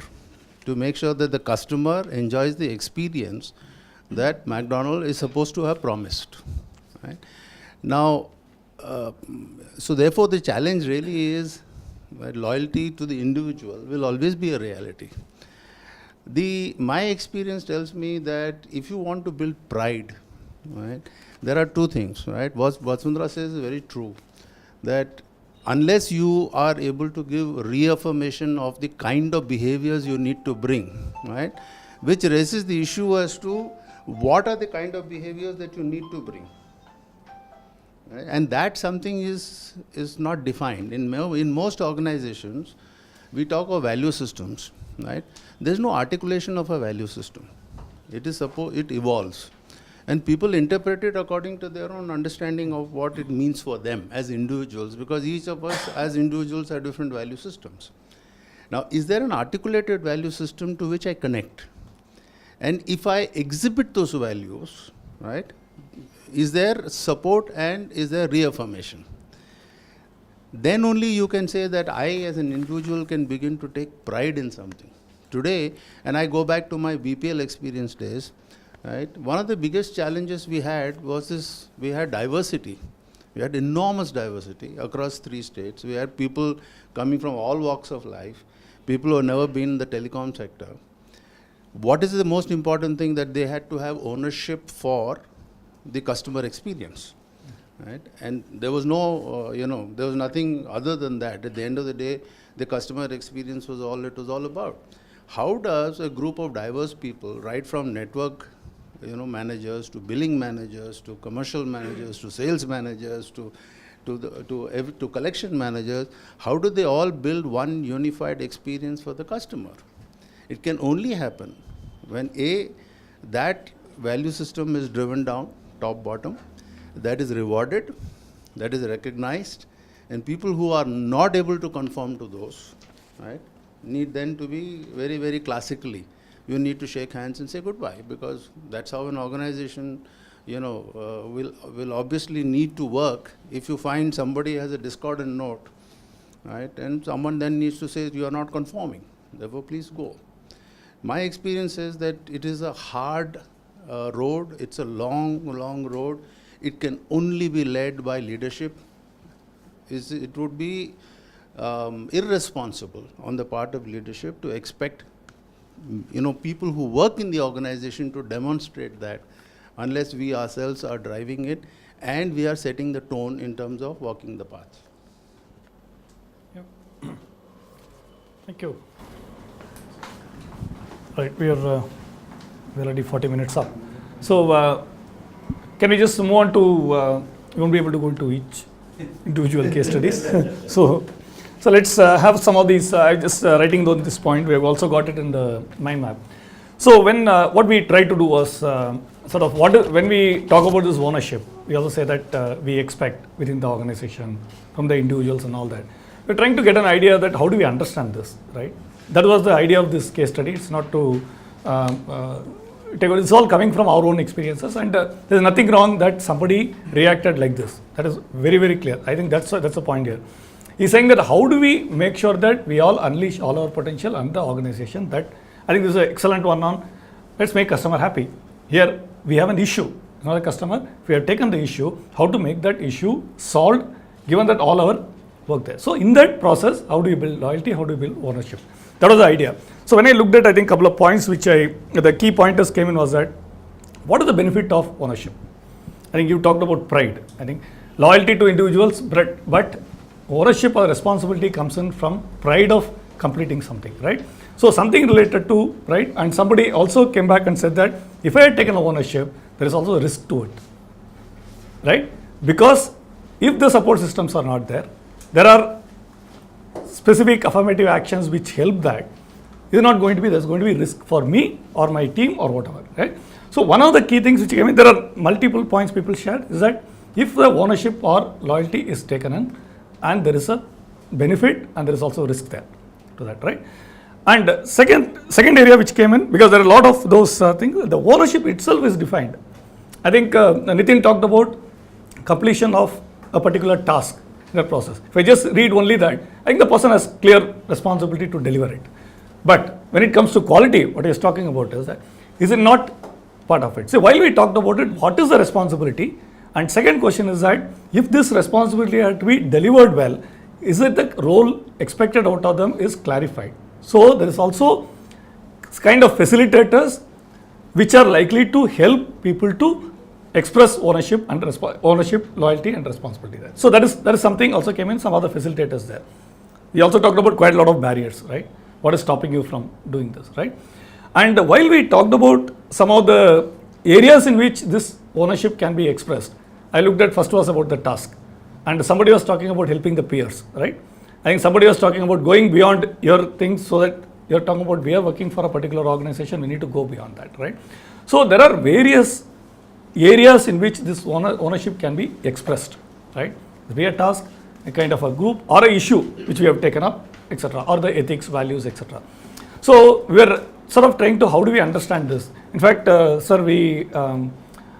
T: to make sure that the customer enjoys the experience that McDonald's is supposed to have promised. Right? Now, so therefore the challenge really is that loyalty to the individual will always be a reality. My experience tells me that if you want to build pride, right, there are two things, right? What Vasundhara says is very true, that unless you are able to give reaffirmation of the kind of behaviors you need to bring, right, which raises the issue as to what are the kind of behaviors that you need to bring. Right? And that something is not defined. In most organizations, we talk of value systems, right? There's no articulation of a value system. It evolves. And people interpret it according to their own understanding of what it means for them as individuals, because each of us as individuals have different value systems. Now, is there an articulated value system to which I connect? And if I exhibit those values, right, is there support and is there reaffirmation? Then only you can say that I as an individual can begin to take pride in something. Today, and I go back to my BPL experience days, right, one of the biggest challenges we had was we had diversity. We had enormous diversity across 3 states. We had people coming from all walks of life, people who have never been in the telecom sector. What is the most important thing? That they had to have ownership for the customer experience, right? And there was no, there was nothing other than that. At the end of the day, the customer experience was all it was all about. How does a group of diverse people, right from network, managers to billing managers to commercial managers to sales managers to collection managers, how do they all build one unified experience for the customer? It can only happen when that value system is driven down, top bottom, that is rewarded, that is recognized, and people who are not able to conform to those, right, need then to be very, very classically, you need to shake hands and say goodbye, because that's how an organization, will obviously need to work. If you find somebody has a discordant note, right, and someone then needs to say you are not conforming, therefore please go. My experience is that it is a hard road, it's a long, long road. It can only be led by leadership. It would be irresponsible on the part of leadership to expect people who work in the organization to demonstrate that, unless we ourselves are driving it and we are setting the tone in terms of walking the path.
C: Yep. Thank you. Right, we are already 40 minutes up. So, can we just move on to, we won't be able to go into each individual case studies. So let's have some of these, I'm just writing down this point, we have also got it in the mind map. So what we tried to do was, when we talk about this ownership, we also say that we expect within the organization, from the individuals and all that. We're trying to get an idea that how do we understand this, right? That was the idea of this case study. It's not to, it's all coming from our own experiences, and there's nothing wrong that somebody reacted like this. That is very, very clear. I think that's the point here. He's saying that how do we make sure that we all unleash all our potential and the organization. That I think this is an excellent one on let's make customer happy. Here we have an issue, not a customer. We have taken the issue, how to make that issue solved, given that all our work there. So in that process, how do you build loyalty? How do you build ownership? That was the idea. So when I looked at, I think, a couple of points which the key pointers came in was that, what is the benefit of ownership? I think you talked about pride. I think loyalty to individuals, but ownership or responsibility comes in from pride of completing something, right? So something related to pride, and somebody also came back and said that if I had taken ownership, there is also a risk to it, right? Because if the support systems are not there, there are specific affirmative actions which help that. There's going to be risk for me or my team or whatever, right? So one of the key things which came in, there are multiple points people shared, is that if the ownership or loyalty is taken in, and there is a benefit and there is also risk there to that, right? And second area which came in, because there are a lot of those things, the ownership itself is defined. I think Nitin talked about completion of a particular task in the process. If I just read only that, I think the person has clear responsibility to deliver it. But when it comes to quality, what he is talking about is that, is it not part of it? So while we talked about it, what is the responsibility? And second question is that if this responsibility had to be delivered well, is it the role expected out of them is clarified? So there is also kind of facilitators which are likely to help people to express ownership and ownership, loyalty and responsibility there. So that is something also came in, some other facilitators there. We also talked about quite a lot of barriers, right? What is stopping you from doing this, right? And while we talked about some of the areas in which this ownership can be expressed, I looked at first was about the task, and somebody was talking about helping the peers, right? I think somebody was talking about going beyond your things, so that you're talking about we are working for a particular organization, we need to go beyond that, right? So there are various areas in which this ownership can be expressed, right? Be a task, a kind of a group or a issue which we have taken up, etc., or the ethics, values, etc. So we are sort of trying to, how do we understand this? In fact, sir,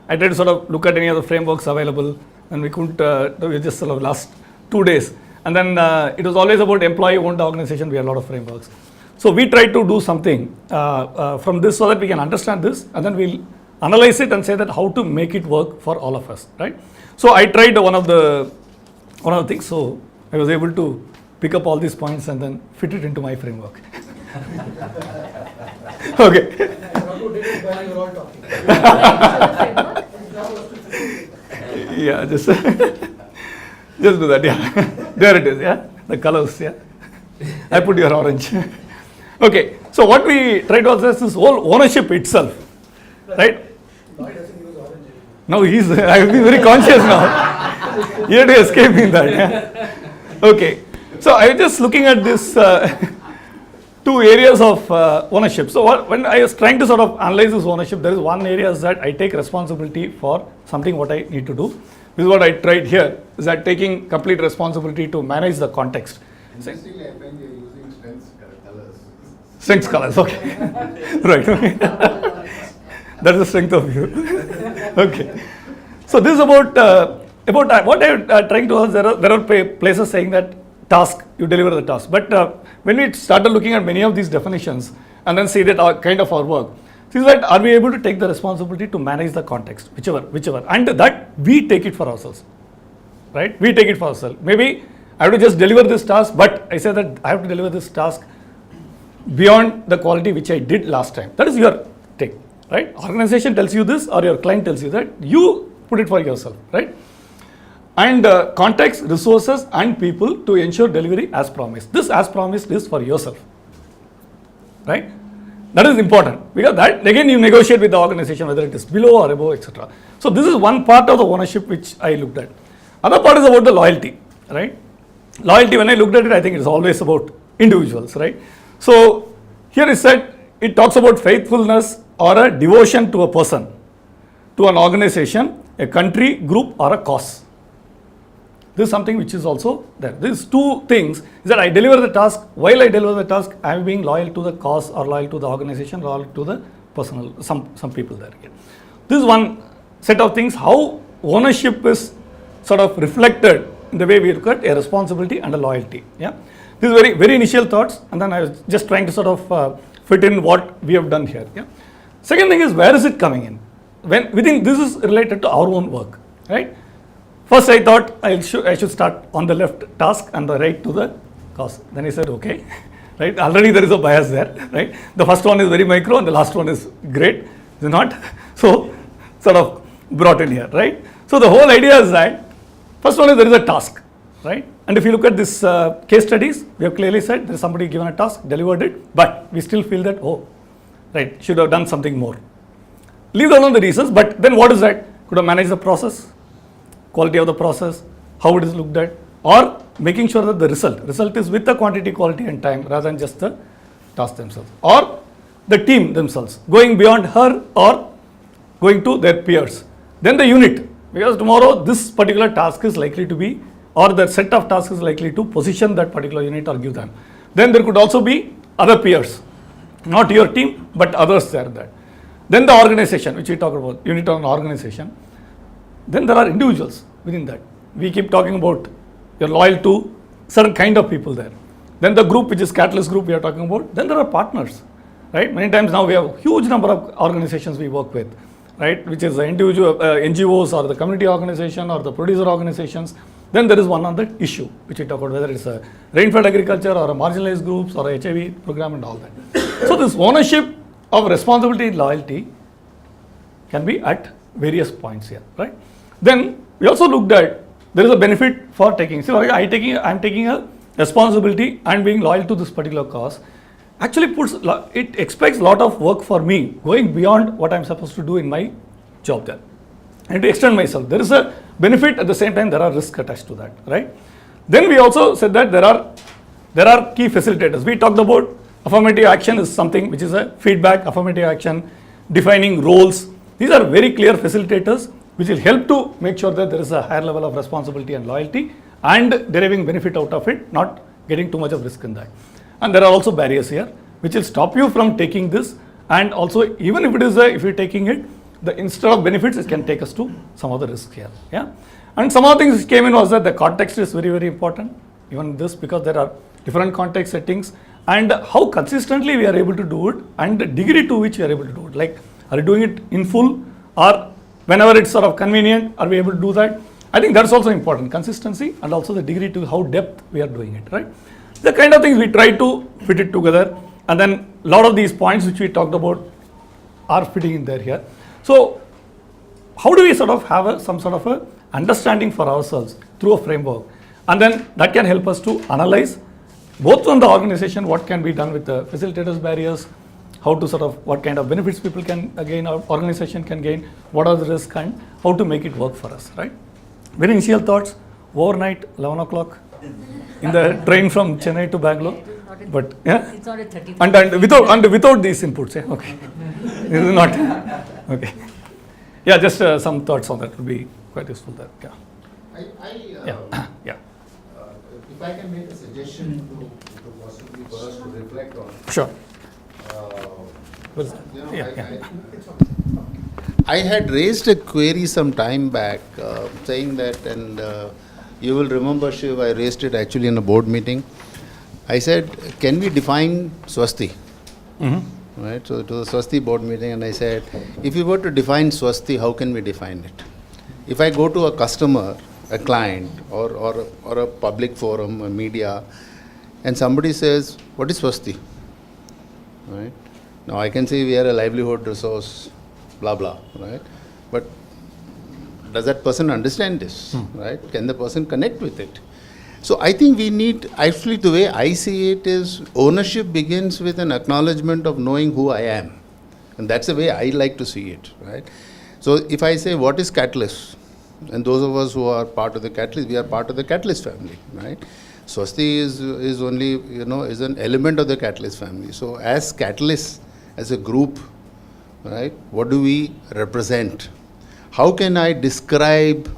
C: I tried to sort of look at any of the frameworks available, and we couldn't, we just sort of last 2 days. And then it was always about employee-owned organization, we have a lot of frameworks. So we tried to do something from this so that we can understand this, and then we'll analyze it and say that how to make it work for all of us, right? So I tried one of the things, so I was able to pick up all these points and then fit it into my framework. Okay. Yeah, just do that, yeah. There it is, yeah. The colors, yeah. I put your orange. Okay, so what we tried to assess is whole ownership itself, right? No, I have been very conscious now. You have to escape in that. Yeah? Okay, so I was just looking at this two areas of ownership. So when I was trying to sort of analyze this ownership, there is one area is that I take responsibility for something what I need to do. This is what I tried here, is that taking complete responsibility to manage the context.
T: Interestingly, I find you're using colors.
C: Strengths colors, okay. Right, okay. That's the strength of you. Okay. So this is about what I'm trying to ask. There are places saying that task, you deliver the task. But when we started looking at many of these definitions and then see that our work, see that are we able to take the responsibility to manage the context, whichever, and that we take it for ourselves, right? We take it for ourselves. Maybe I have to just deliver this task, but I say that I have to deliver this task beyond the quality which I did last time. That is your take, right? Organization tells you this, or your client tells you that, you put it for yourself, right? And context, resources and people to ensure delivery as promised. This as promised is for yourself, right? That is important, because that again you negotiate with the organization whether it is below or above, etc. So this is one part of the ownership which I looked at. Other part is about the loyalty, right? Loyalty, when I looked at it, I think it's always about individuals, right? So here is said, it talks about faithfulness or a devotion to a person, to an organization, a country, group or a cause. This is something which is also there. These two things is that I deliver the task. While I deliver the task, I am being loyal to the cause or loyal to the organization, loyal to the personal, some people there. This is one set of things, how ownership is sort of reflected in the way we look at a responsibility and a loyalty. Yeah, this is very, very initial thoughts, and then I was just trying to sort of fit in what we have done here. Yeah. Second thing is, where is it coming in? When we think this is related to our own work, right? First I thought I should start on the left task and the right to the cause. Then I said, okay, right? Already there is a bias there, right? The first one is very micro and the last one is great, is it not? So sort of brought in here, right? So the whole idea is that first one is there is a task, right? And if you look at this case studies, we have clearly said there is somebody given a task, delivered it, but we still feel that, oh, right, should have done something more. Leave alone the reasons, but then what is that? Could have managed the process, quality of the process, how it is looked at, or making sure that the result is with the quantity, quality and time rather than just the task themselves, or the team themselves, going beyond her or going to their peers. Then the unit, because tomorrow this particular task is likely to be, or the set of tasks is likely to position that particular unit or give them. Then there could also be other peers, not your team, but others there. Then the organization, which we talked about, unit on organization. Then there are individuals within that. We keep talking about you're loyal to certain kind of people there. Then the group, which is Catalyst Group we are talking about. Then there are partners, right? Many times now we have huge number of organizations we work with, right, which is the individual NGOs or the community organization or the producer organizations, then there is one other issue which we talk about, whether it's a rainfed agriculture or a marginalized groups or a HIV program and all that. So this ownership of responsibility and loyalty can be at various points here, right? Then we also looked at there is a benefit for taking. See, I'm taking a responsibility and being loyal to this particular cause. Actually it expects a lot of work for me going beyond what I'm supposed to do in my job there. And to extend myself, there is a benefit, at the same time there are risks attached to that, right? Then we also said that there are key facilitators. We talked about affirmative action is something which is a feedback, affirmative action, defining roles. These are very clear facilitators which will help to make sure that there is a higher level of responsibility and loyalty and deriving benefit out of it, not getting too much of risk in that. And there are also barriers here which will stop you from taking this, and also even if it is if you're taking it, the instead of benefits it can take us to some other risk here. Yeah. And some other things which came in was that the context is very, very important, even this, because there are different context settings and how consistently we are able to do it and the degree to which we are able to do it. Like, are we doing it in full or whenever it's sort of convenient, are we able to do that? I think that's also important, consistency and also the degree to how depth we are doing it, right? The kind of things we try to fit it together, and then a lot of these points which we talked about are fitting in there here. So how do we sort of have some sort of a understanding for ourselves through a framework, and then that can help us to analyze both from the organization what can be done with the facilitators barriers, how to sort of what kind of benefits people can gain, our organization can gain, what are the risks, and how to make it work for us, right? Very initial thoughts, overnight, 11 o'clock in the train from Chennai to Bangalore. But yeah,
B: it's not a 30
C: and without these inputs, yeah, okay. This is not okay. Yeah, just some thoughts on that would be quite useful there. Yeah. Yeah.
T: If I can make a suggestion to possibly for us to reflect on.
C: Sure.
T: I had raised a query some time back saying that, and you will remember, Shiv, I raised it actually in a board meeting. I said, can we define Swasti? Right, so to the Swasti board meeting, and I said, if we were to define Swasti, how can we define it? If I go to a customer, a client, or a public forum, a media, and somebody says, what is Swasti? Right? Now I can say we are a livelihood resource, blah, blah, right? But does that person understand this, right? Can the person connect with it? So I think we need, actually the way I see it is ownership begins with an acknowledgement of knowing who I am. And that's the way I like to see it, right? So if I say, what is Catalyst? And those of us who are part of the Catalyst, we are part of the Catalyst family, right? Swasti is only, is an element of the Catalyst family. So as Catalyst, as a group, right, what do we represent? How can I describe,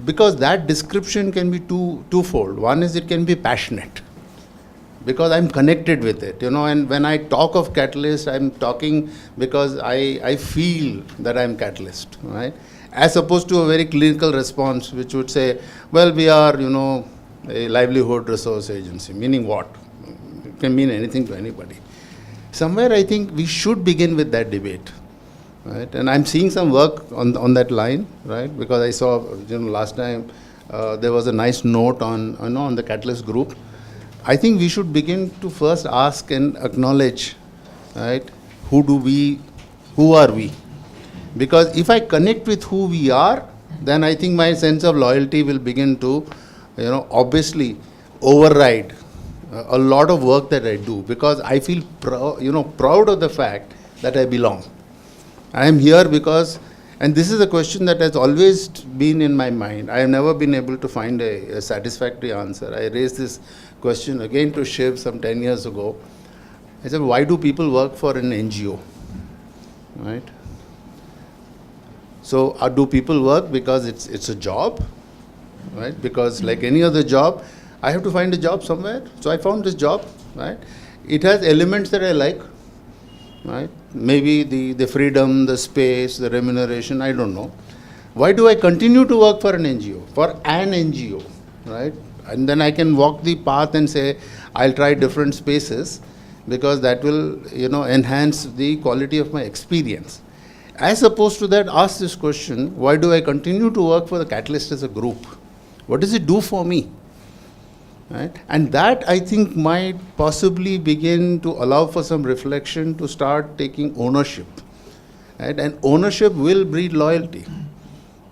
T: because that description can be twofold. One is it can be passionate, because I'm connected with it, and when I talk of Catalyst, I'm talking because I feel that I'm Catalyst, right? As opposed to a very clinical response, which would say, well, we are, a livelihood resource agency, meaning what? It can mean anything to anybody. Somewhere I think we should begin with that debate. Right, and I'm seeing some work on that line, right? Because I saw, last time there was a nice note on the Catalyst group. I think we should begin to first ask and acknowledge, right? Who are we? Because if I connect with who we are, then I think my sense of loyalty will begin to, obviously override a lot of work that I do, because I feel proud of the fact that I belong. I am here because, and this is a question that has always been in my mind. I have never been able to find a satisfactory answer. I raised this question again to Shiv some 10 years ago. I said, why do people work for an NGO? Right? So do people work because it's a job? Right? Because like any other job, I have to find a job somewhere. So I found this job. Right? It has elements that I like. Right? Maybe the freedom, the space, the remuneration, I don't know. Why do I continue to work for an NGO? For an NGO, right? And then I can walk the path and say, I'll try different spaces, because that will, enhance the quality of my experience. as opposed to that, ask this question: why do I continue to work for the Catalyst as a group? What does it do for me? Right? And that, I think, might possibly begin to allow for some reflection to start taking ownership. Right? And ownership will breed loyalty.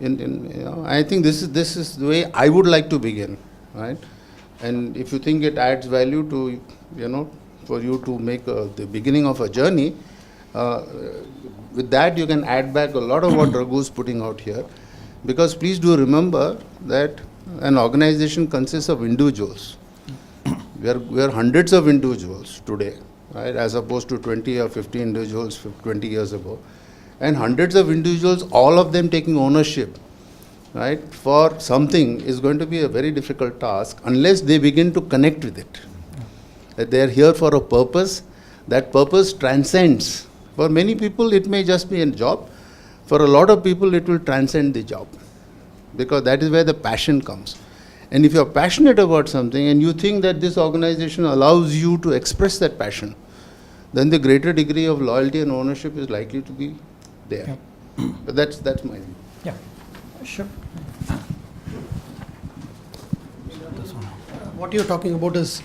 T: I think this is the way I would like to begin. Right? And if you think it adds value to, for you to make the beginning of a journey, with that you can add back a lot of what Raghu is putting out here. Because please do remember that an organization consists of individuals. We are hundreds of individuals today, right, as opposed to 20 or 50 individuals 20 years ago. And hundreds of individuals, all of them taking ownership, right, for something is going to be a very difficult task unless they begin to connect with it. That they are here for a purpose. That purpose transcends. For many people, it may just be a job. For a lot of people, it will transcend the job. Because that is where the passion comes. And if you are passionate about something and you think that this organization allows you to express that passion, then the greater degree of loyalty and ownership is likely to be there. Yeah. But that's my view.
A: Yeah, sure. What you're talking about is,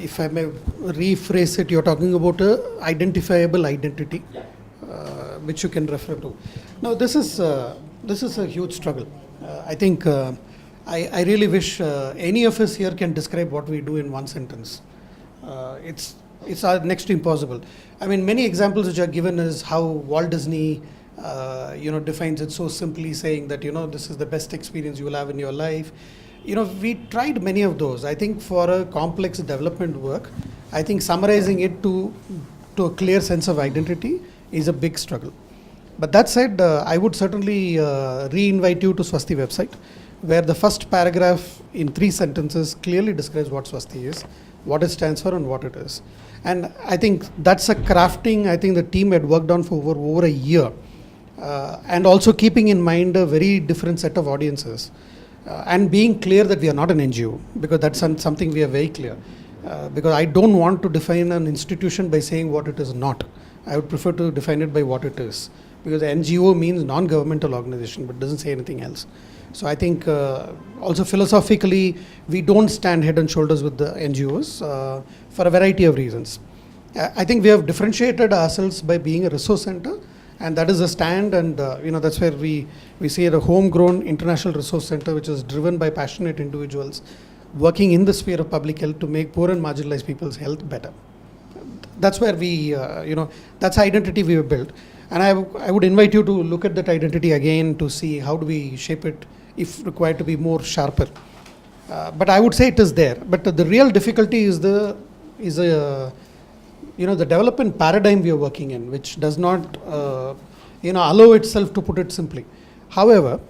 A: if I may rephrase it, you're talking about a identifiable identity, which you can refer to. Now, this is a huge struggle. I think I really wish any of us here can describe what we do in one sentence. It's next to impossible. I mean, many examples which are given is how Walt Disney, defines it so simply, saying that this is the best experience you will have in your life. We tried many of those. I think for a complex development work, I think summarizing it to a clear sense of identity is a big struggle. But that said, I would certainly re-invite you to Swasti website, where the first paragraph in 3 sentences clearly describes what Swasti is, what it stands for, and what it is. And I think that's a crafting I think the team had worked on for over a year, and also keeping in mind a very different set of audiences, and being clear that we are not an NGO, because that's something we are very clear. Because I don't want to define an institution by saying what it is not. I would prefer to define it by what it is. Because NGO means non-governmental organization, but doesn't say anything else. So I think also philosophically, we don't stand head and shoulders with the NGOs for a variety of reasons. I think we have differentiated ourselves by being a resource center, and that is a stand, and that's where we say a homegrown international resource center which is driven by passionate individuals working in the sphere of public health to make poor and marginalized people's health better. That's where we, that's identity we have built. And I would invite you to look at that identity again to see how do we shape it, if required to be more sharper. But I would say it is there. But the real difficulty is the development paradigm we are working in, which does not allow itself to put it simply. However,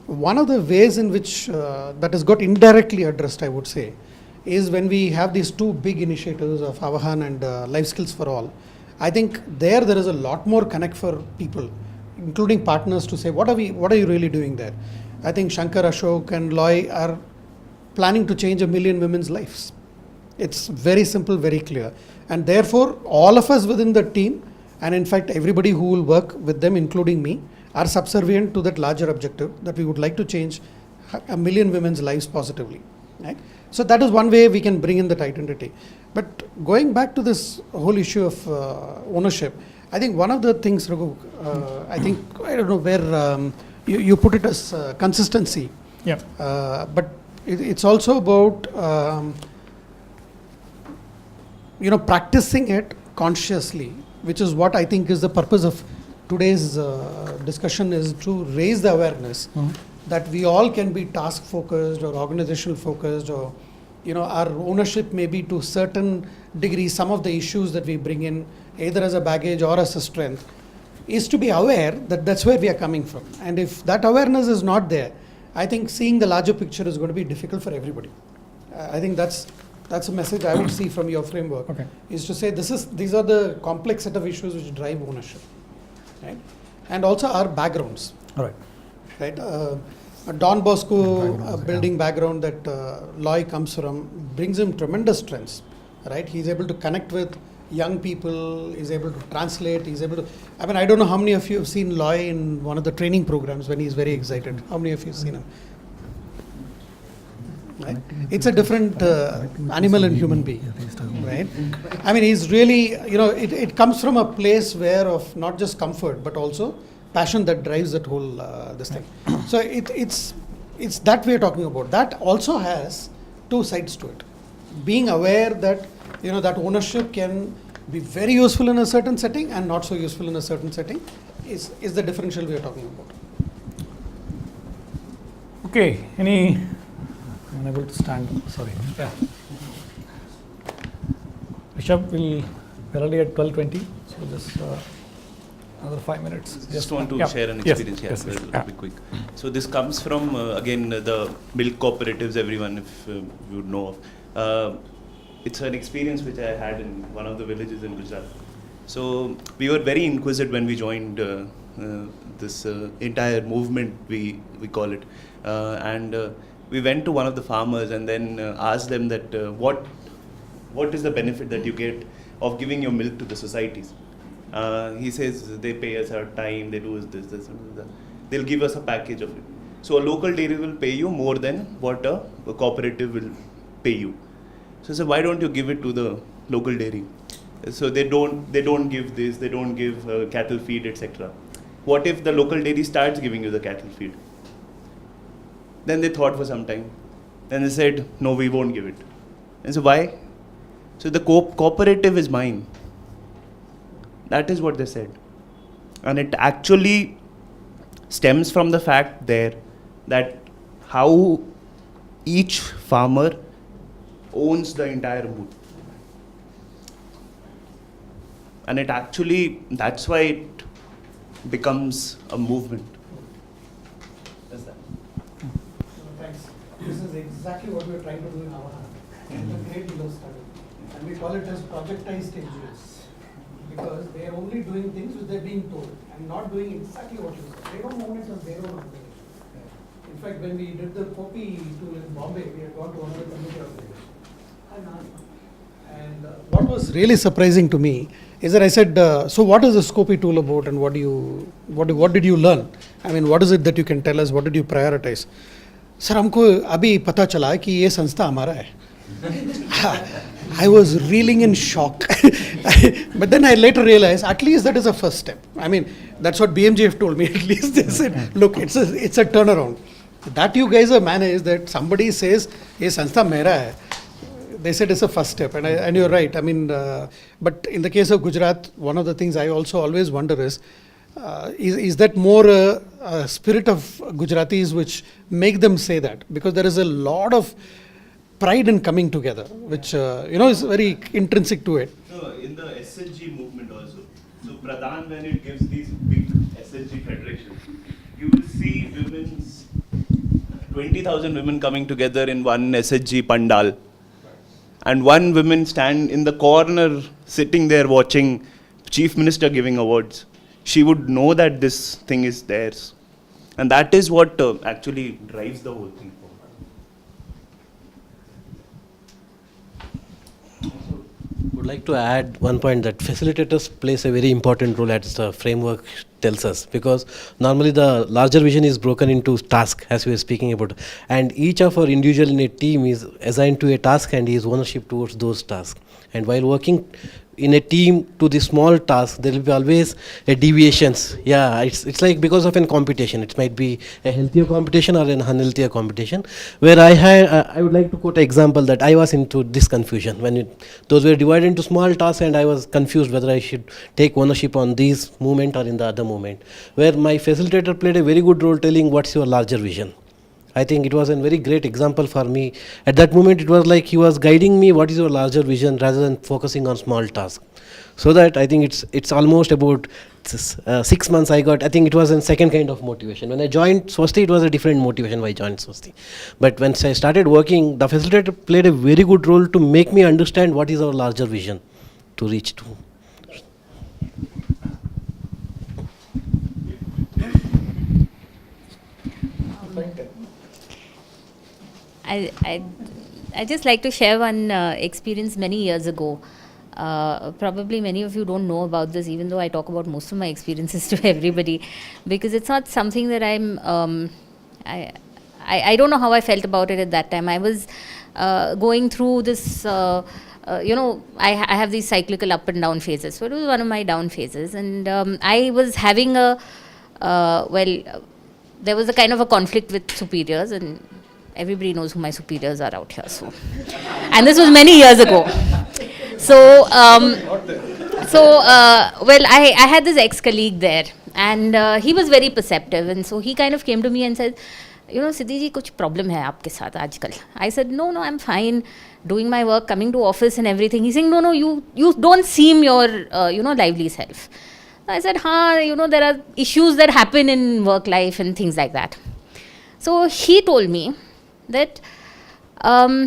A: one of the ways in which that has got indirectly addressed, I would say, is when we have these 2 big initiatives of Avahan and Life Skills for All. I think there is a lot more connect for people, including partners, to say, what are you really doing there? I think Shankar, Ashok and Loy are planning to change 1 million women's lives. It's very simple, very clear. And therefore, all of us within the team, and in fact, everybody who will work with them, including me, are subservient to that larger objective that we would like to change 1 million women's lives positively. Right? So that is one way we can bring in that identity. But going back to this whole issue of ownership, I think one of the things, Raghu, I don't know where you put it as consistency.
C: Yeah.
A: But it's also about practicing it consciously, which is what I think is the purpose of today's discussion, is to raise the awareness that we all can be task focused or organizational focused, or our ownership may be to certain degree. Some of the issues that we bring in either as a baggage or as a strength is to be aware that that's where we are coming from. And if that awareness is not there, I think seeing the larger picture is going to be difficult for everybody. I think that's a message I would see from your framework, is to say these are the complex set of issues which drive ownership, right? And also our backgrounds.
C: All right.
A: Right? Don Bosco building background that Loy comes from brings him tremendous strengths, right? He's able to connect with young people, is able to translate, is able to, I mean, I don't know how many of you have seen Loy in one of the training programs when he's very excited. How many of you have seen him? Right? It's a different animal and human being, right? I mean, he's really, it comes from a place where of not just comfort, but also passion that drives that whole, this thing. So it's that we're talking about. That also has two sides to it. Being aware that, that ownership can be very useful in a certain setting and not so useful in a certain setting is the differential we are talking about.
C: Okay, I'm unable to stand, sorry. Yeah. Rishabh, we're already at 12:20, so just another 5 minutes.
E: Just want to share an experience here. It'll be quick. So this comes from again the milk cooperatives. Everyone, if you would know of, it's an experience which I had in one of the villages in Gujarat. So we were very inquisitive when we joined this entire movement. We call it, and we went to one of the farmers and then asked them that what is the benefit that you get of giving your milk to the societies. He says they pay us our time, they do this, that. They'll give us a package of it. So a local dairy will pay you more than what a cooperative will pay you. So I said, why don't you give it to the local dairy? So they don't give this, they don't give cattle feed, etc. What if the local dairy starts giving you the cattle feed? Then they thought for some time. Then they said, no, we won't give it. And so why? So the cooperative is mine. That is what they said. And it actually stems from the fact there that how each farmer owns the entire mood. And it actually, that's why it becomes a movement. That's that.
A: Thanks. This is exactly what we are trying to do in our hand. A great deal of study. And we call it as projectized NGOs. Because they are only doing things which they are being told and not doing exactly what you said. They don't own it as their own organization. In fact, when we did the Poppy tool in Bombay, we had gone to another community organization. And what was really surprising to me is that I said, so what is the Scopy tool about and what did you learn? I mean, what is it that you can tell us? What did you prioritize? Sir, हमको अभी पता चला कि ये संस्था हमारा है. I was reeling in shock. But then I later realized at least that is a first step. I mean, that's what BMGF told me. At least they said, look, it's a turnaround. That you guys have managed, that somebody says, ye sanstha mera hai. They said it's a first step. And you're right. I mean, but in the case of Gujarat, one of the things I also always wonder is that more a spirit of Gujaratis which make them say that? Because there is a lot of pride in coming together, which is very intrinsic to it.
E: No, in the SLG movement also. So Pradhan, when it gives these big SLG federations, you will see 20,000 women coming together in one SHG pandal. And one woman stand in the corner, sitting there watching Chief Minister giving awards. She would know that this thing is theirs. And that is what actually drives the whole thing.
I: Would like to add one point that facilitators plays a very important role as the framework tells us, because normally the larger vision is broken into tasks as we were speaking about, and each of our individual in a team is assigned to a task and is ownership towards those tasks. And while working in a team to the small task, there will be always a deviations. Yeah, it's like because of a competition. It might be a healthier competition or an unhealthier competition. Where I would like to quote an example that I was into this confusion when those were divided into small tasks, and I was confused whether I should take ownership on this movement or in the other movement. Where my facilitator played a very good role telling what's your larger vision. I think it was a very great example for me. At that moment, it was like he was guiding me what is your larger vision rather than focusing on small tasks. So that I think it's almost about 6 months I got. I think it was a second kind of motivation. When I joined Swasti, it was a different motivation why I joined Swasti. But when I started working, the facilitator played a very good role to make me understand what is our larger vision to reach to.
B: I just like to share one experience many years ago. Probably many of you don't know about this, even though I talk about most of my experiences to everybody, because it's not something that I don't know how I felt about it at that time. I was going through this, I have these cyclical up and down phases. So it was one of my down phases. And I was having there was a kind of a conflict with superiors, and everybody knows who my superiors are out here. So, and this was many years ago. So, I had this ex-colleague there, and he was very perceptive, and so he kind of came to me and said, Siddhi ji, kuch problem hai aapke saath aajkal. I said, no, I'm fine, doing my work, coming to office and everything. He's saying, no, you don't seem your, lively self. I said, there are issues that happen in work life and things like that. So he told me that, how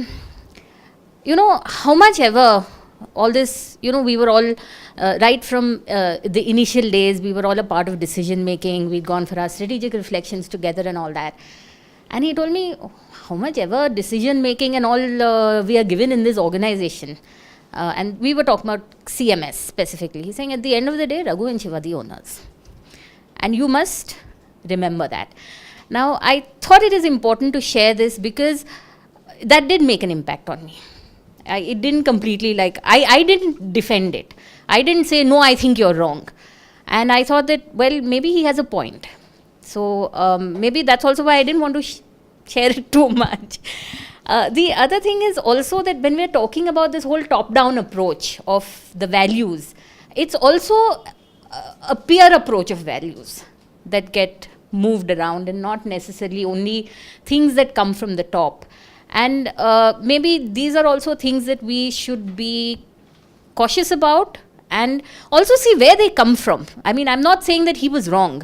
B: much ever all this, we were all, right from the initial days, we were all a part of decision making. We'd gone for our strategic reflections together and all that. And he told me, how much ever decision making and all we are given in this organization. And we were talking about CMS specifically. He's saying at the end of the day, Raghu and Shiva are the owners. And you must remember that. Now, I thought it is important to share this because that did make an impact on me. It didn't completely I didn't defend it. I didn't say, no, I think you're wrong. And I thought that, maybe he has a point. So maybe that's also why I didn't want to share it too much. The other thing is also that when we're talking about this whole top-down approach of the values, it's also a peer approach of values that get moved around and not necessarily only things that come from the top. And maybe these are also things that we should be cautious about and also see where they come from. I mean, I'm not saying that he was wrong,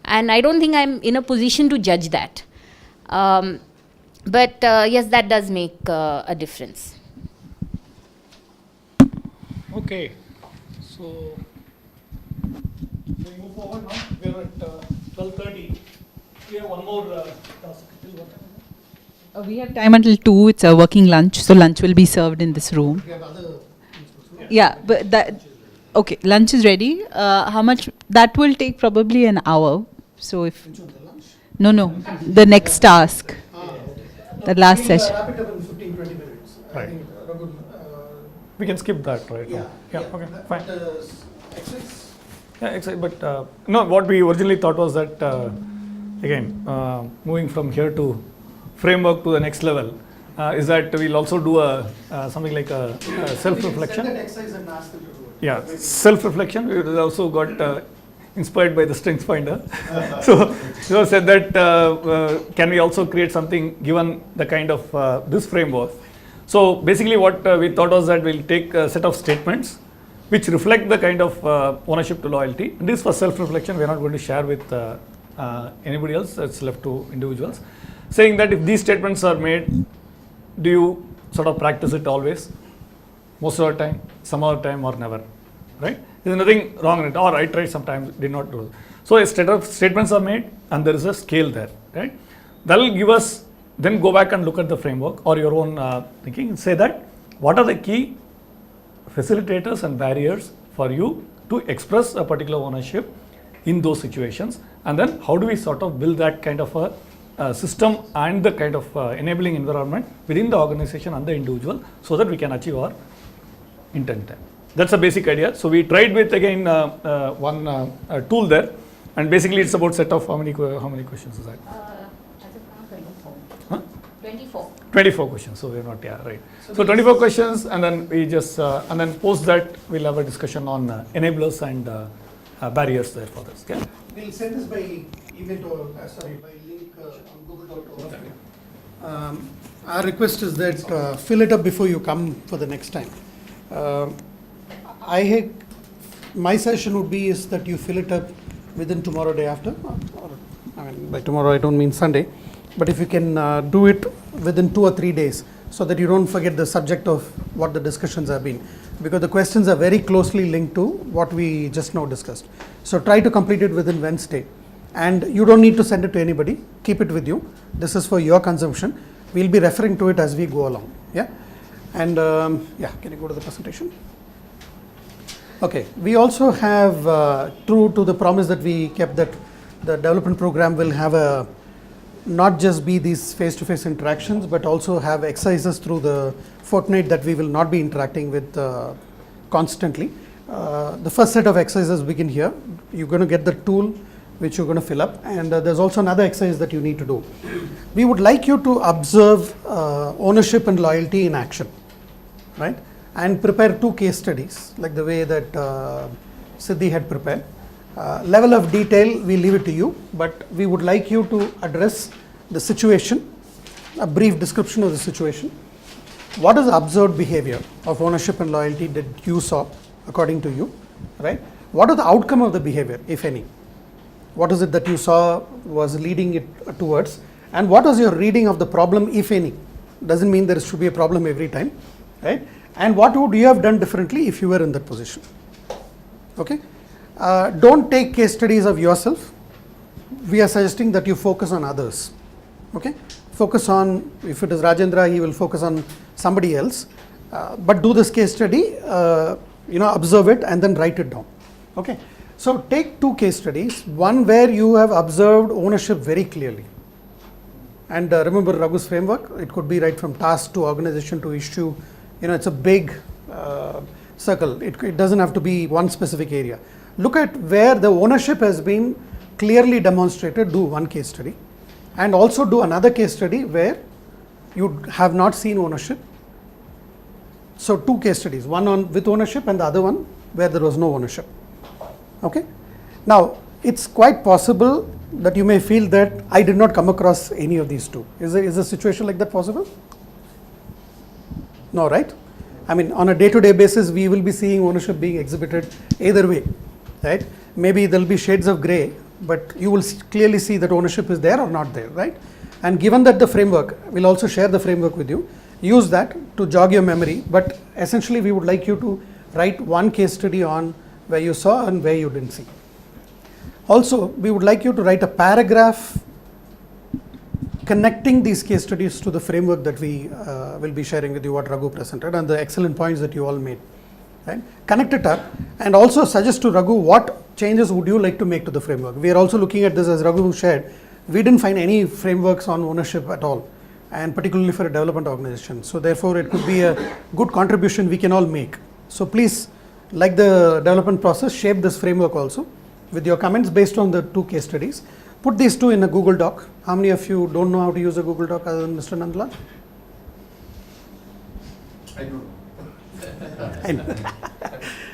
B: and I don't think I'm in a position to judge that. But yes, that does make a difference.
C: Okay, so we move forward now. We're at 12:30. We have one more task.
D: We have time until 2. It's a working lunch, so lunch will be served in this room.
A: We have other
D: Yeah, but okay, lunch is ready. How much? That will take probably an hour. So if no, the next task, the last session.
A: Wrap it up in 15-20 minutes.
C: Right.
A: I think, Raghu,
C: We can skip that, right?
A: yeah,
C: Okay, fine.
A: Exercise.
C: Yeah, exactly. But no, what we originally thought was that moving from here to framework to the next level is that we'll also do something like a self-reflection.
A: Send that exercise and ask them to do it.
C: Yeah, self-reflection. We also got inspired by the Strengths Finder. So you said that can we also create something given the kind of this framework. So basically what we thought was that we'll take a set of statements which reflect the kind of ownership to loyalty. And this for self-reflection we are not going to share with anybody else. It's left to individuals. Saying that if these statements are made, do you sort of practice it always? Most of the time, some other time or never, right? There's nothing wrong in it, or I tried sometimes, did not do it. So a set of statements are made and there is a scale there, right? That will give us, then go back and look at the framework or your own thinking and say that what are the key facilitators and barriers for you to express a particular ownership in those situations, and then how do we sort of build that kind of a system and the kind of enabling environment within the organization and the individual so that we can achieve our intent. That's a basic idea. So we tried with again one tool there, and basically it's about set of how many questions is that? 24 questions. So we're not right. So 24 questions, and then we just and then post that we'll have a discussion on enablers and barriers there for this. Okay?
A: We'll send this by email to by link on Google Doc to all of you. Our request is that fill it up before you come for the next time. My suggestion would be is that you fill it up within tomorrow, day after, or I mean by tomorrow I don't mean Sunday, but if you can do it within 2 or 3 days, so that you don't forget the subject of what the discussions have been, because the questions are very closely linked to what we just now discussed. So try to complete it within Wednesday, and you don't need to send it to anybody. Keep it with you. This is for your consumption. We'll be referring to it as we go along. Yeah, and can you go to the presentation? Okay, we also have, true to the promise that we kept, that the development program will have a, not just be these face-to-face interactions, but also have exercises through the fortnight that we will not be interacting with constantly. The first set of exercises begin here. You're going to get the tool which you're going to fill up, and there's also another exercise that you need to do. We would like you to observe ownership and loyalty in action, right? And prepare 2 case studies, like the way that Siddhi had prepared. Level of detail, we leave it to you, but we would like you to address the situation, a brief description of the situation. What is the observed behavior of ownership and loyalty that you saw, according to you, right? What is the outcome of the behavior, if any? What is it that you saw was leading it towards? And what was your reading of the problem, if any? Doesn't mean there should be a problem every time, right? And what would you have done differently if you were in that position? Okay. Don't take case studies of yourself. We are suggesting that you focus on others. Okay. Focus on, if it is Rajendra, he will focus on somebody else. But do this case study, observe it and then write it down. Okay. So take 2 case studies, one where you have observed ownership very clearly. And remember Raghu's framework, it could be right from task to organization to issue. It's a big circle. It doesn't have to be one specific area. Look at where the ownership has been clearly demonstrated, do one case study. And also do another case study where you have not seen ownership. So 2 case studies, one on with ownership and the other one where there was no ownership. Okay. Now, it's quite possible that you may feel that I did not come across any of these 2. Is a situation like that possible? No, right? I mean, on a day-to-day basis, we will be seeing ownership being exhibited either way, right? Maybe there will be shades of gray, but you will clearly see that ownership is there or not there, right? And given that the framework, we'll also share the framework with you, use that to jog your memory, but essentially we would like you to write one case study on where you saw and where you didn't see. Also, we would like you to write a paragraph connecting these case studies to the framework that we will be sharing with you, what Raghu presented, and the excellent points that you all made. Right? Connect it up and also suggest to Raghu what changes would you like to make to the framework. We are also looking at this, as Raghu shared, we didn't find any frameworks on ownership at all, and particularly for a development organization. So therefore, it could be a good contribution we can all make. So please, like the development process, shape this framework also with your comments based on the 2 case studies. Put these 2 in a Google Doc. How many of you don't know how to use a Google Doc other than Mr. Nandlal?
T: I don't know.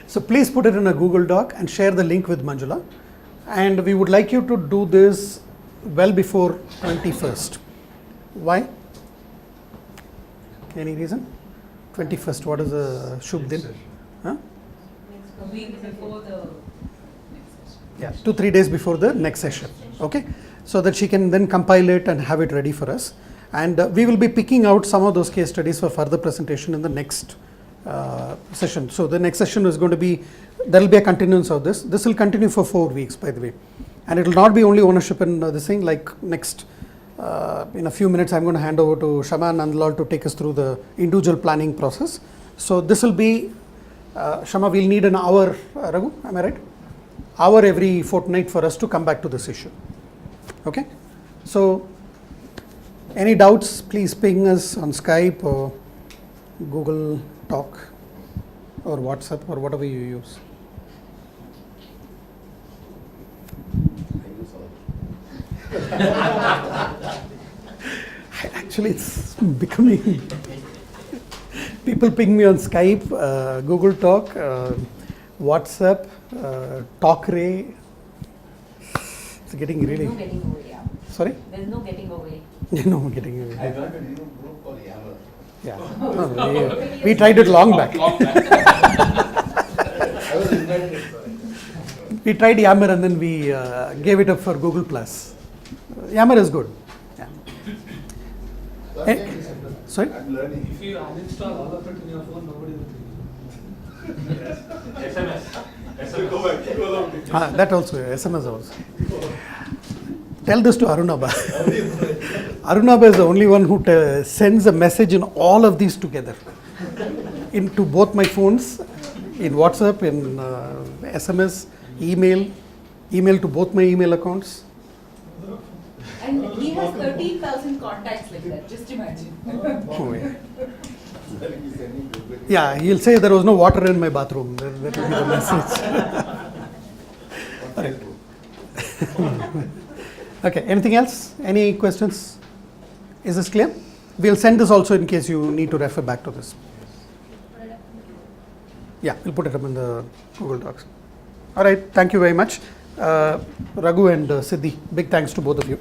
A: So please put it in a Google Doc and share the link with Manjula. And we would like you to do this well before 21st. Why? Any reason? 21st, what is the Shubh Din? Huh?
D: A week before the
A: Yeah, 2-3 days before the next session. Okay, so that she can then compile it and have it ready for us. And we will be picking out some of those case studies for further presentation in the next session. So the next session is going to be, there will be a continuance of this. This will continue for 4 weeks, by the way. And it will not be only ownership and this thing, like next, in a few minutes, I'm going to hand over to Shama and Nandlal to take us through the individual planning process. So this will be, Shama, we'll need an hour, Raghu, am I right? Hour every fortnight for us to come back to this issue. Okay, so any doubts, please ping us on Skype or Google Talk or WhatsApp or whatever you use. Actually, it's becoming, people ping me on Skype, Google Talk, WhatsApp, TalkRay. It's getting really.
B: There's no getting away, yeah.
A: Sorry?
B: There's no getting away.
A: No getting away.
T: I got a new group called Yammer.
A: Yeah. No, we tried it long back.
T: I was invited.
A: We tried Yammer and then we gave it up for Google Plus. Yammer is good. Yeah. Sorry?
T: I'm learning.
R: If you uninstall all of it in your phone, nobody will
K: SMS.
A: That also, SMS also. Tell this to Arunabha. Arunabha is the only one who sends a message in all of these together into both my phones. in WhatsApp, in SMS, email to both my email accounts.
D: And he has 13,000 contacts like that, just imagine.
A: Oh, yeah. Yeah, he'll say there was no water in my bathroom. That will be the message. All right. Okay, anything else? Any questions? Is this clear? We'll send this also in case you need to refer back to this. Yeah, we'll put it up in the Google Docs. All right, thank you very much. Raghu and Siddhi, big thanks to both of you.